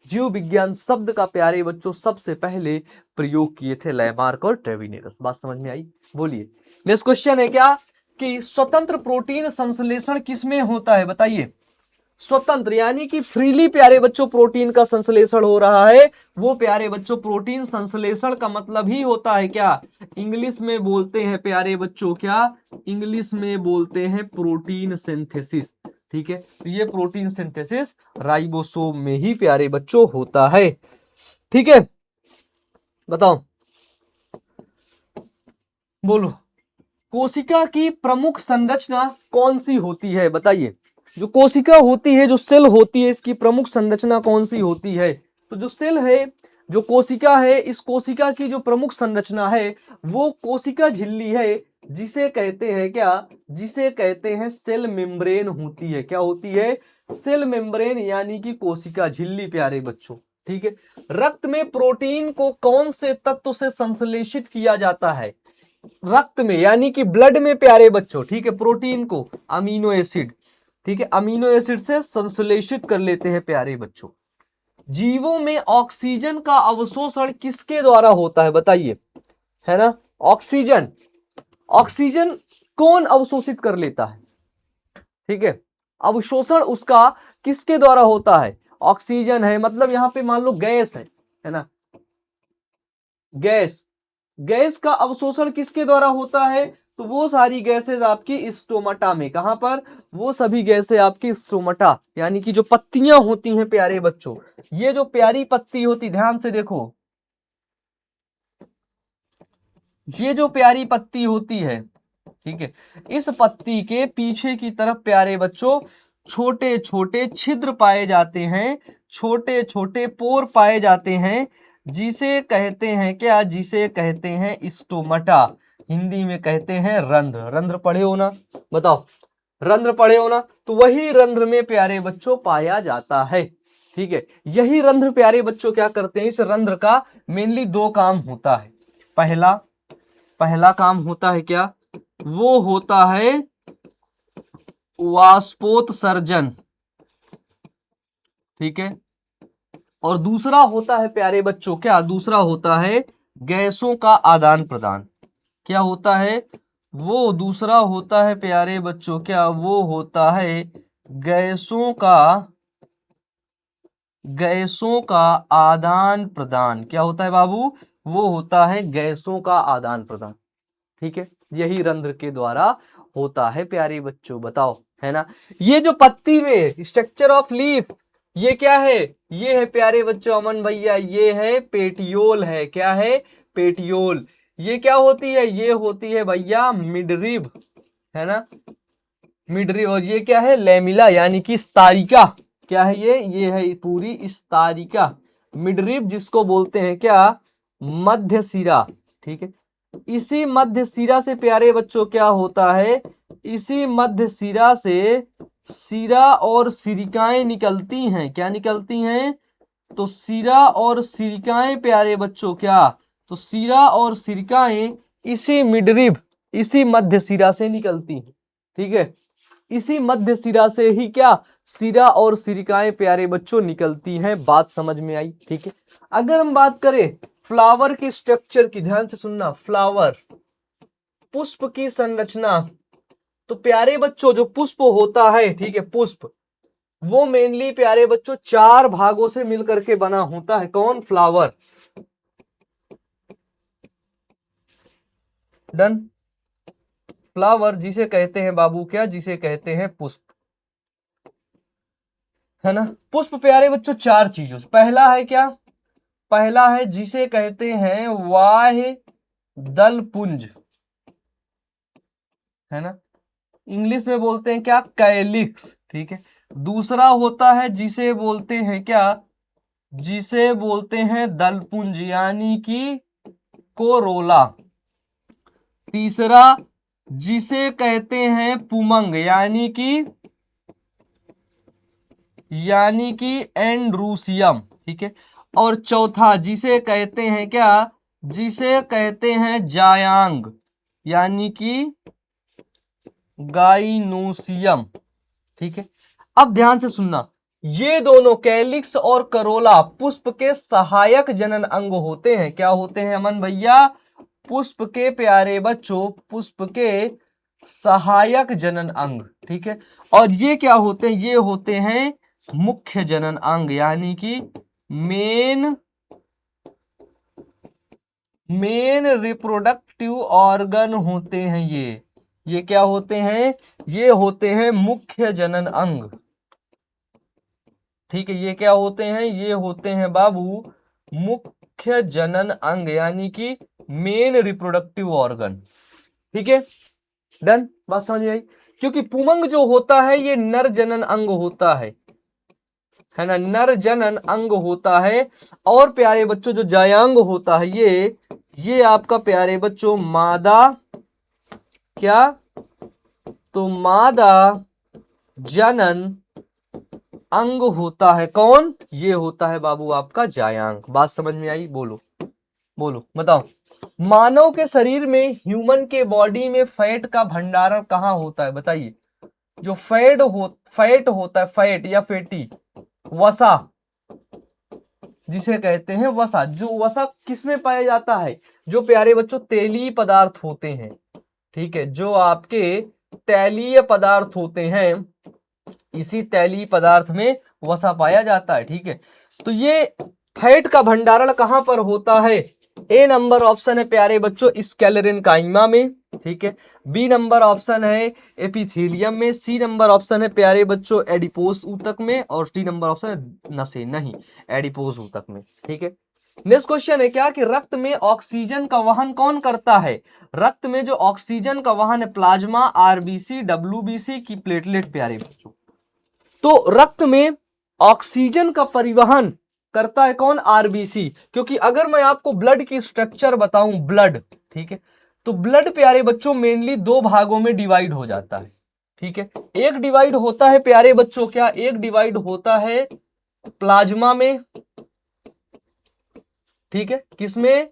जीव विज्ञान शब्द का प्यारे बच्चों सबसे पहले प्रयोग किए थे लैमार्क और ट्रेवीरेनस। बात समझ में आई? बोलिए। नेक्स्ट क्वेश्चन है क्या कि स्वतंत्र प्रोटीन संश्लेषण किसमें होता है? बताइए। स्वतंत्र यानी कि फ्रीली प्यारे बच्चों प्रोटीन का संश्लेषण हो रहा है, वो प्यारे बच्चों प्रोटीन संश्लेषण का मतलब ही होता है क्या? इंग्लिश में बोलते हैं प्यारे बच्चों क्या? इंग्लिश में बोलते हैं प्रोटीन सिंथेसिस। ठीक है, तो ये प्रोटीन सिंथेसिस राइबोसोम में ही प्यारे बच्चों होता है। ठीक है, बताओ, बोलो। कोशिका की प्रमुख संरचना कौन सी होती है? बताइए। जो कोशिका होती है, जो सेल होती है, इसकी प्रमुख संरचना कौन सी होती है? तो जो सेल है, जो कोशिका है, इस कोशिका की जो प्रमुख संरचना है वो कोशिका झिल्ली है, जिसे कहते हैं क्या? जिसे कहते हैं सेल मेम्ब्रेन होती है। क्या होती है? सेल मेम्ब्रेन यानी कि कोशिका झिल्ली प्यारे बच्चों। ठीक है, रक्त में प्रोटीन को कौन से तत्व से संश्लेषित किया जाता है? रक्त में यानी कि ब्लड में प्यारे बच्चों। ठीक है, प्रोटीन को अमीनो एसिड, ठीक है, अमीनो एसिड से संश्लेषित कर लेते हैं प्यारे बच्चों। जीवों में ऑक्सीजन का अवशोषण किसके द्वारा होता है? बताइए, है ना। ऑक्सीजन, ऑक्सीजन कौन अवशोषित कर लेता है? ठीक है, अवशोषण उसका किसके द्वारा होता है? ऑक्सीजन है, मतलब यहां पे मान लो गैस है ना, गैस, गैस का अवशोषण किसके द्वारा होता है? तो वो सारी गैसेज आपकी स्टोमाटा में। कहां पर? वो सभी गैसें आपकी स्टोमाटा यानी कि जो पत्तियां होती हैं प्यारे बच्चों, ये जो प्यारी पत्ती होती, ध्यान से देखो, ये जो प्यारी पत्ती होती है, ठीक है, इस पत्ती के पीछे की तरफ प्यारे बच्चों छोटे छोटे छिद्र पाए जाते हैं, छोटे छोटे पोर पाए जाते हैं, जिसे कहते हैं क्या? जिसे कहते हैं स्टोमटा। हिंदी में कहते हैं रंध्र। रंध्र पढ़े हो ना? बताओ, रंध्र पढ़े हो ना? तो वही रंध्र में प्यारे बच्चों पाया जाता है। ठीक है, यही रंध्र प्यारे बच्चों क्या करते हैं? इस रंध्र का मेनली दो काम होता है। पहला, पहला काम होता है क्या? वो होता है वाष्पोत्सर्जन। ठीक है, और दूसरा होता है प्यारे बच्चों क्या? दूसरा होता है गैसों का आदान प्रदान। क्या होता है? वो दूसरा होता है प्यारे बच्चों क्या? वो होता है गैसों का, गैसों का आदान प्रदान। क्या होता है बाबू? वो होता है गैसों का आदान प्रदान। ठीक है, यही रंध्र के द्वारा होता है प्यारे बच्चों। बताओ, है ना। ये जो पत्ती में स्ट्रक्चर ऑफ लीफ, ये क्या है? ये है प्यारे बच्चों अमन भैया, ये है पेटियोल है। क्या है? पेटियोल। ये क्या होती है? ये होती है भैया मिडरिब, है ना, मिडरिब। और ये क्या है? लेमिला यानी कि स्तारिका। क्या है ये? ये है पूरी स्तारिका। मिडरिब जिसको बोलते हैं क्या? मध्य सिरा। ठीक है, इसी मध्य सिरा से प्यारे बच्चों क्या होता है? इसी मध्य सिरा से सिरा और सिरिकाएं निकलती हैं। क्या निकलती हैं? तो सिरा और सिरिकाएं प्यारे बच्चों क्या? तो सिरा और सिरिकाएं इसी मिडरिब, इसी मध्य सिरा से निकलती हैं। ठीक है, इसी मध्य सिरा से ही क्या? सिरा और सिरिकाएं प्यारे बच्चों निकलती हैं। बात समझ में आई? ठीक है, अगर हम बात करें फ्लावर के स्ट्रक्चर की, ध्यान से सुनना, फ्लावर, पुष्प की संरचना, तो प्यारे बच्चों जो पुष्प होता है, ठीक है, पुष्प, वो मेनली प्यारे बच्चों चार भागों से मिलकर के बना होता है। कौन? फ्लावर। डन। फ्लावर जिसे कहते हैं बाबू क्या? जिसे कहते हैं पुष्प। है ना। पुष्प प्यारे बच्चों चार चीजों से, पहला है क्या, पहला है जिसे कहते हैं वाह्य दल पुंज, है ना, इंग्लिश में बोलते हैं क्या, कैलिक्स, ठीक है। दूसरा होता है जिसे बोलते हैं क्या, जिसे बोलते हैं दलपुंज यानी कि कोरोला। तीसरा जिसे कहते हैं पुमंग यानी कि एंड्रूसियम, ठीक है। और चौथा जिसे कहते हैं क्या, जिसे कहते हैं जायांग यानी कि गाइनोसियम, ठीक है। अब ध्यान से सुनना, ये दोनों कैलिक्स और करोला पुष्प के सहायक जनन अंग होते हैं। क्या होते हैं अमन भैया, पुष्प के प्यारे बच्चों, पुष्प के सहायक जनन अंग, ठीक है। और ये क्या होते हैं, ये होते हैं मुख्य जनन अंग यानी कि मेन रिप्रोडक्टिव ऑर्गन होते हैं ये क्या होते हैं, ये होते हैं मुख्य जनन अंग, ठीक है। ये क्या होते हैं, ये होते हैं बाबू मुख्य जनन अंग यानी कि मेन रिप्रोडक्टिव ऑर्गन, ठीक है। डन, बात समझ में आई। क्योंकि पुमंग जो होता है ये नर जनन अंग होता है ना, नर जनन अंग होता है। और प्यारे बच्चों जो जायांग होता है ये आपका प्यारे बच्चों मादा, क्या, तो मादा जनन अंग होता है। कौन, ये होता है बाबू आपका जायांग। बात समझ में आई, बोलो बोलो बताओ। मानव के शरीर में, ह्यूमन के बॉडी में फैट का भंडारण कहाँ होता है बताइए। जो फैट होता है, फैट या फैटी, वसा जिसे कहते हैं वसा, जो वसा किसमें पाया जाता है, जो प्यारे बच्चों तेलीय पदार्थ होते हैं, ठीक है, जो आपके तैलीय पदार्थ होते हैं, इसी तैलीय पदार्थ में वसा पाया जाता है, ठीक है। तो ये फैट का भंडारण कहां पर होता है, ए नंबर ऑप्शन है प्यारे बच्चों स्केलेरिन काइमा में, ठीक है। बी नंबर ऑप्शन है एपिथेलियम में, सी नंबर ऑप्शन है प्यारे बच्चों एडिपोस ऊतक में, और डी नंबर ऑप्शन है नसे, नहीं एडिपोस ऊतक में, ठीक है। नेक्स्ट क्वेश्चन है क्या कि रक्त में ऑक्सीजन का वहन कौन करता है। रक्त में जो ऑक्सीजन का वहन है, प्लाज्मा, आरबीसी, डब्ल्यूबीसी की प्लेटलेट प्यारे बच्चों। तो रक्त में ऑक्सीजन का परिवहन करता है कौन, आरबीसी। क्योंकि अगर मैं आपको ब्लड की स्ट्रक्चर बताऊं, ब्लड, ठीक है, तो ब्लड प्यारे बच्चों मेनली दो भागों में डिवाइड हो जाता है, ठीक है। एक डिवाइड होता है प्यारे बच्चों क्या, एक डिवाइड होता है प्लाज्मा में, ठीक है, किसमें,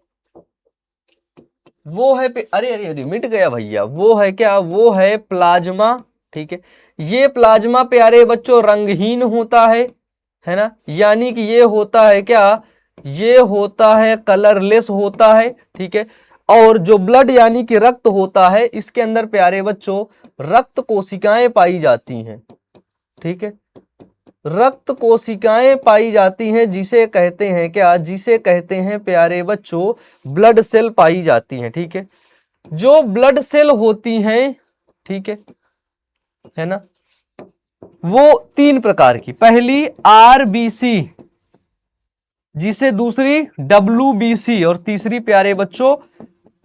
वो है अरे अरे अरे मिट गया भैया, वो है क्या, वो है प्लाज्मा, ठीक है। ये प्लाज्मा प्यारे बच्चों रंगहीन होता है ना, यानी कि ये होता है क्या, ये होता है कलरलेस होता है, ठीक है। और जो ब्लड यानी कि रक्त होता है, इसके अंदर प्यारे बच्चों रक्त कोशिकाएं पाई जाती हैं, ठीक है, रक्त कोशिकाएं पाई जाती हैं, जिसे कहते हैं क्या, जिसे कहते हैं प्यारे बच्चों ब्लड सेल पाई जाती हैं, ठीक है। जो ब्लड सेल होती हैं, ठीक है ना, वो तीन प्रकार की, पहली आरबीसी, जिसे दूसरी डब्ल्यूबीसी, और तीसरी प्यारे बच्चों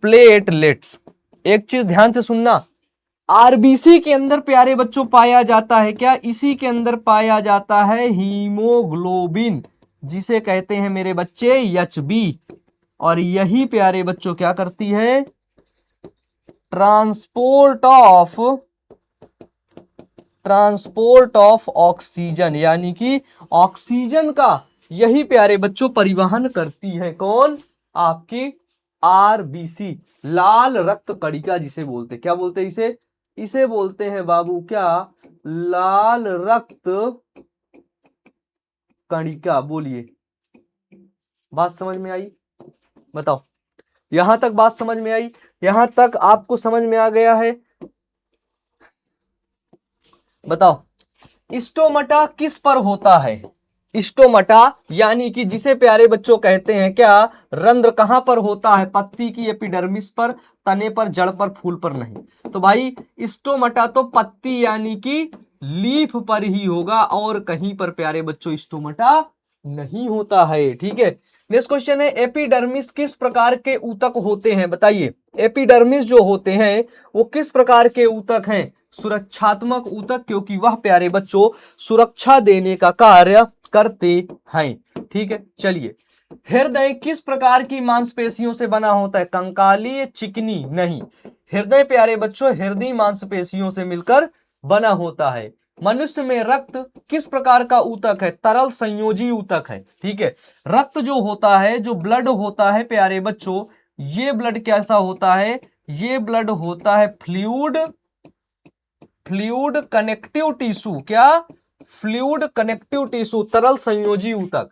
प्लेटलेट्स। एक चीज ध्यान से सुनना, आरबीसी के अंदर प्यारे बच्चों पाया जाता है क्या, इसी के अंदर पाया जाता है हीमोग्लोबिन, जिसे कहते हैं मेरे बच्चे एचबी। और यही प्यारे बच्चों क्या करती है, ट्रांसपोर्ट ऑफ ऑक्सीजन, यानी कि ऑक्सीजन का यही प्यारे बच्चों परिवहन करती है, कौन, आपकी आरबीसी, लाल रक्त कणिका जिसे बोलते, क्या बोलते हैं इसे, इसे बोलते हैं बाबू क्या, लाल रक्त कणिका। बोलिए, बात समझ में आई, बताओ, यहां तक बात समझ में आई, यहां तक आपको समझ में आ गया है, बताओ। स्टोमटा किस पर होता है, स्टोमटा यानी कि जिसे प्यारे बच्चों कहते हैं क्या, रंध्र कहां पर होता है, पत्ती की एपिडर्मिस पर, तने पर, जड़ पर, फूल पर नहीं। तो भाई स्टोमटा तो पत्ती यानी कि लीफ पर ही होगा और कहीं पर प्यारे बच्चों स्टोमाटा नहीं होता है। ठीक है, नेक्स्ट क्वेश्चन है एपिडर्मिस किस प्रकार के ऊतक होते हैं, बताइए। एपिडर्मिस जो होते हैं वो किस प्रकार के ऊतक हैं? सुरक्षात्मक ऊतक, क्योंकि वह प्यारे बच्चों सुरक्षा देने का कार्य करते हैं। ठीक है, चलिए। हृदय किस प्रकार की मांसपेशियों से बना होता है? कंकाली, चिकनी? नहीं, हृदय प्यारे बच्चों हृदय मांसपेशियों से मिलकर बना होता है। मनुष्य में रक्त किस प्रकार का ऊतक है? तरल संयोजी ऊतक है। ठीक है, रक्त जो होता है, जो ब्लड होता है प्यारे बच्चों, ये ब्लड कैसा होता है? ये ब्लड होता है फ्लूइड, फ्लूइड कनेक्टिव टिश्यू। क्या? फ्लूइड कनेक्टिव टिश्यू, तरल संयोजी ऊतक।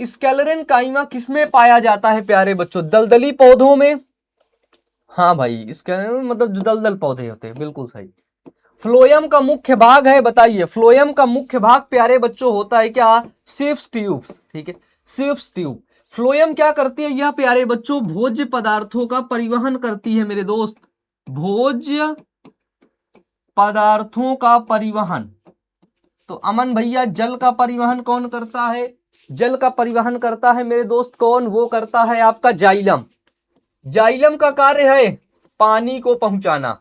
स्केलेरन काइमा किसमें पाया जाता है प्यारे बच्चों? दलदली पौधों में। हाँ भाई, स्केलेरन मतलब जो दलदल पौधे होते हैं, बिल्कुल सही। फ्लोएम का मुख्य भाग है, बताइए। फ्लोएम का मुख्य भाग प्यारे बच्चों होता है क्या? Shapes tubes. ठीक है, शेप्स ट्यूब। फ्लोएम क्या करती है? यह प्यारे बच्चों भोज्य पदार्थों का परिवहन करती है मेरे दोस्त, भोज्य पदार्थों का परिवहन। तो अमन भैया, जल का परिवहन कौन करता है? जल का परिवहन करता है मेरे दोस्त कौन? वो करता है आपका जाइलम। जाइलम का कार्य है पानी को पहुंचाना,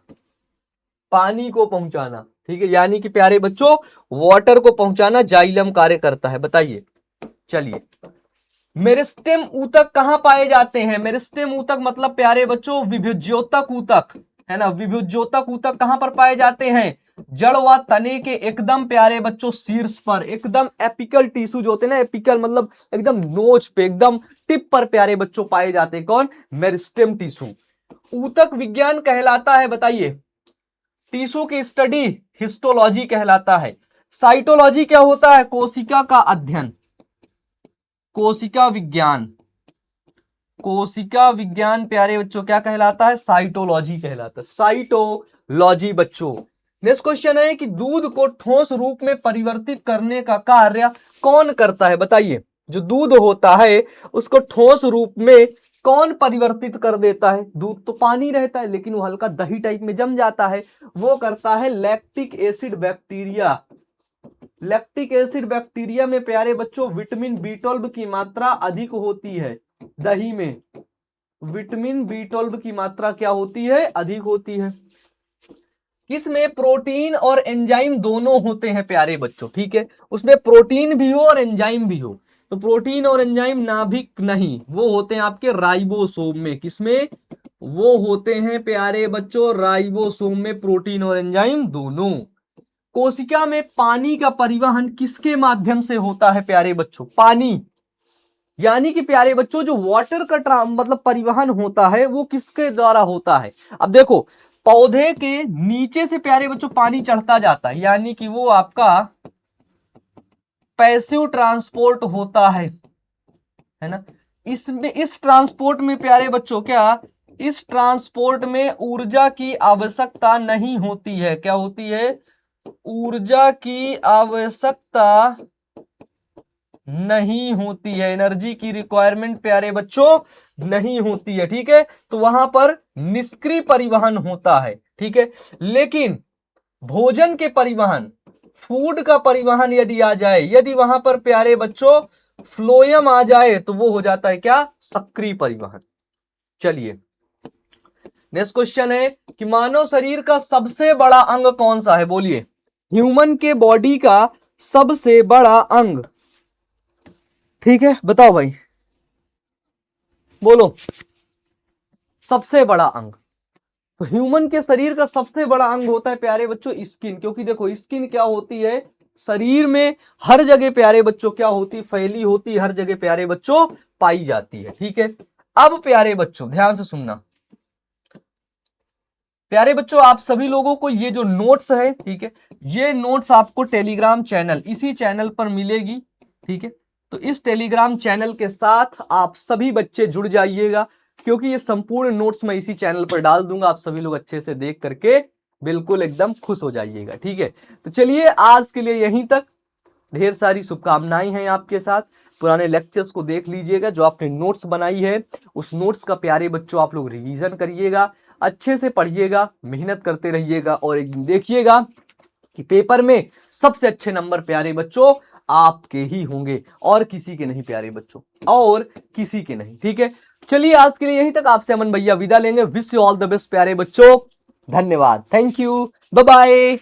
पानी को पहुंचाना। ठीक है, यानी कि प्यारे बच्चों वाटर को पहुंचाना जाइलम कार्य करता है। बताइए, चलिए। मेरिस्टेम ऊतक कहां पाए जाते हैं? मेरिस्टेम ऊतक मतलब प्यारे बच्चों विभुज्योतक ऊतक, है ना। विभुज्योतक ऊतक कहां पर पाए जाते हैं? जड़ व तने के एकदम प्यारे बच्चों शीर्ष पर, एकदम एपिकल टिश्यू जो होते हैं ना, एपिकल मतलब एकदम नोच पे, एकदम टिप पर प्यारे बच्चों पाए जाते हैं। कौन? Meristem tissue. ऊतक विज्ञान कहलाता है, बताइए। टिश्यू की स्टडी हिस्टोलॉजी कहलाता है। साइटोलॉजी क्या होता है? कोशिका का अध्ययन। कोशिका विज्ञान, कोशिका विज्ञान प्यारे बच्चों क्या कहलाता है? साइटोलॉजी कहलाता है। साइटोलॉजी बच्चों। नेक्स्ट क्वेश्चन है कि दूध को ठोस रूप में परिवर्तित करने का कार्य कौन करता है, बताइए। जो दूध होता है उसको ठोस रूप में कौन परिवर्तित कर देता है? दूध तो पानी रहता है लेकिन वो हल्का दही टाइप में जम जाता है, वो करता है lactic acid bacteria. Lactic acid bacteria में प्यारे बच्चों विटामिन बी12 की मात्रा अधिक होती है। दही में विटामिन बी12 की मात्रा क्या होती है? अधिक होती है। किसमें प्रोटीन और एंजाइम दोनों होते हैं प्यारे बच्चों? ठीक है, उसमें प्रोटीन भी हो और एंजाइम भी हो। तो प्रोटीन और एंजाइम नाभिक नहीं, वो होते हैं आपके राइबोसोम में। किसमें? वो होते हैं प्यारे बच्चों राइबोसोम में, प्रोटीन और एंजाइम दोनों। कोशिका में पानी का परिवहन किसके माध्यम से होता है प्यारे बच्चों? पानी, यानी कि प्यारे बच्चों जो वाटर का मतलब परिवहन होता है वो किसके द्वारा होता है? अब देखो, पौधे के नीचे से प्यारे बच्चों पानी चढ़ता जाता है, यानी कि वो आपका पैसिव ट्रांसपोर्ट होता है ना। इसमें, इस ट्रांसपोर्ट में प्यारे बच्चों क्या, इस ट्रांसपोर्ट में ऊर्जा की आवश्यकता नहीं होती है। क्या होती है? ऊर्जा की आवश्यकता नहीं होती है, एनर्जी की रिक्वायरमेंट प्यारे बच्चों नहीं होती है। ठीक है, तो वहां पर निष्क्रिय परिवहन होता है। ठीक है, लेकिन भोजन के परिवहन, फूड का परिवहन यदि आ जाए, यदि वहां पर प्यारे बच्चों फ्लोएम आ जाए तो वो हो जाता है क्या? सक्रिय परिवहन। चलिए, नेक्स्ट क्वेश्चन है कि मानव शरीर का सबसे बड़ा अंग कौन सा है, बोलिए। ह्यूमन के बॉडी का सबसे बड़ा अंग, ठीक है, बताओ भाई, बोलो। सबसे बड़ा अंग, तो ह्यूमन के शरीर का सबसे बड़ा अंग होता है प्यारे बच्चों स्किन। क्योंकि देखो स्किन क्या होती है? शरीर में हर जगह प्यारे बच्चों क्या होती? फैली होती, हर जगह प्यारे बच्चों पाई जाती है। ठीक है, अब प्यारे बच्चों ध्यान से सुनना। प्यारे बच्चों आप सभी लोगों को ये जो नोट्स है, ठीक है, ये नोट्स आपको टेलीग्राम चैनल, इसी चैनल पर मिलेगी। ठीक है, तो इस टेलीग्राम चैनल के साथ आप सभी बच्चे जुड़ जाइएगा, क्योंकि ये संपूर्ण नोट्स मैं इसी चैनल पर डाल दूंगा। आप सभी लोग अच्छे से देख करके बिल्कुल एकदम खुश हो जाइएगा। ठीक है, तो चलिए आज के लिए यहीं तक। ढेर सारी शुभकामनाएं हैं आपके साथ। पुराने लेक्चर्स को देख लीजिएगा, जो आपने नोट्स बनाई है उस नोट्स का प्यारे बच्चों आप लोग रिवीजन करिएगा, अच्छे से पढ़िएगा, मेहनत करते रहिएगा और एक दिन देखिएगा कि पेपर में सबसे अच्छे नंबर प्यारे बच्चों आपके ही होंगे और किसी के नहीं प्यारे बच्चों, और किसी के नहीं। ठीक है, चलिए आज के लिए यहीं तक, आपसे अमन भैया विदा लेंगे। Wish you all the best प्यारे बच्चों, धन्यवाद, थैंक यू, बाय बाय।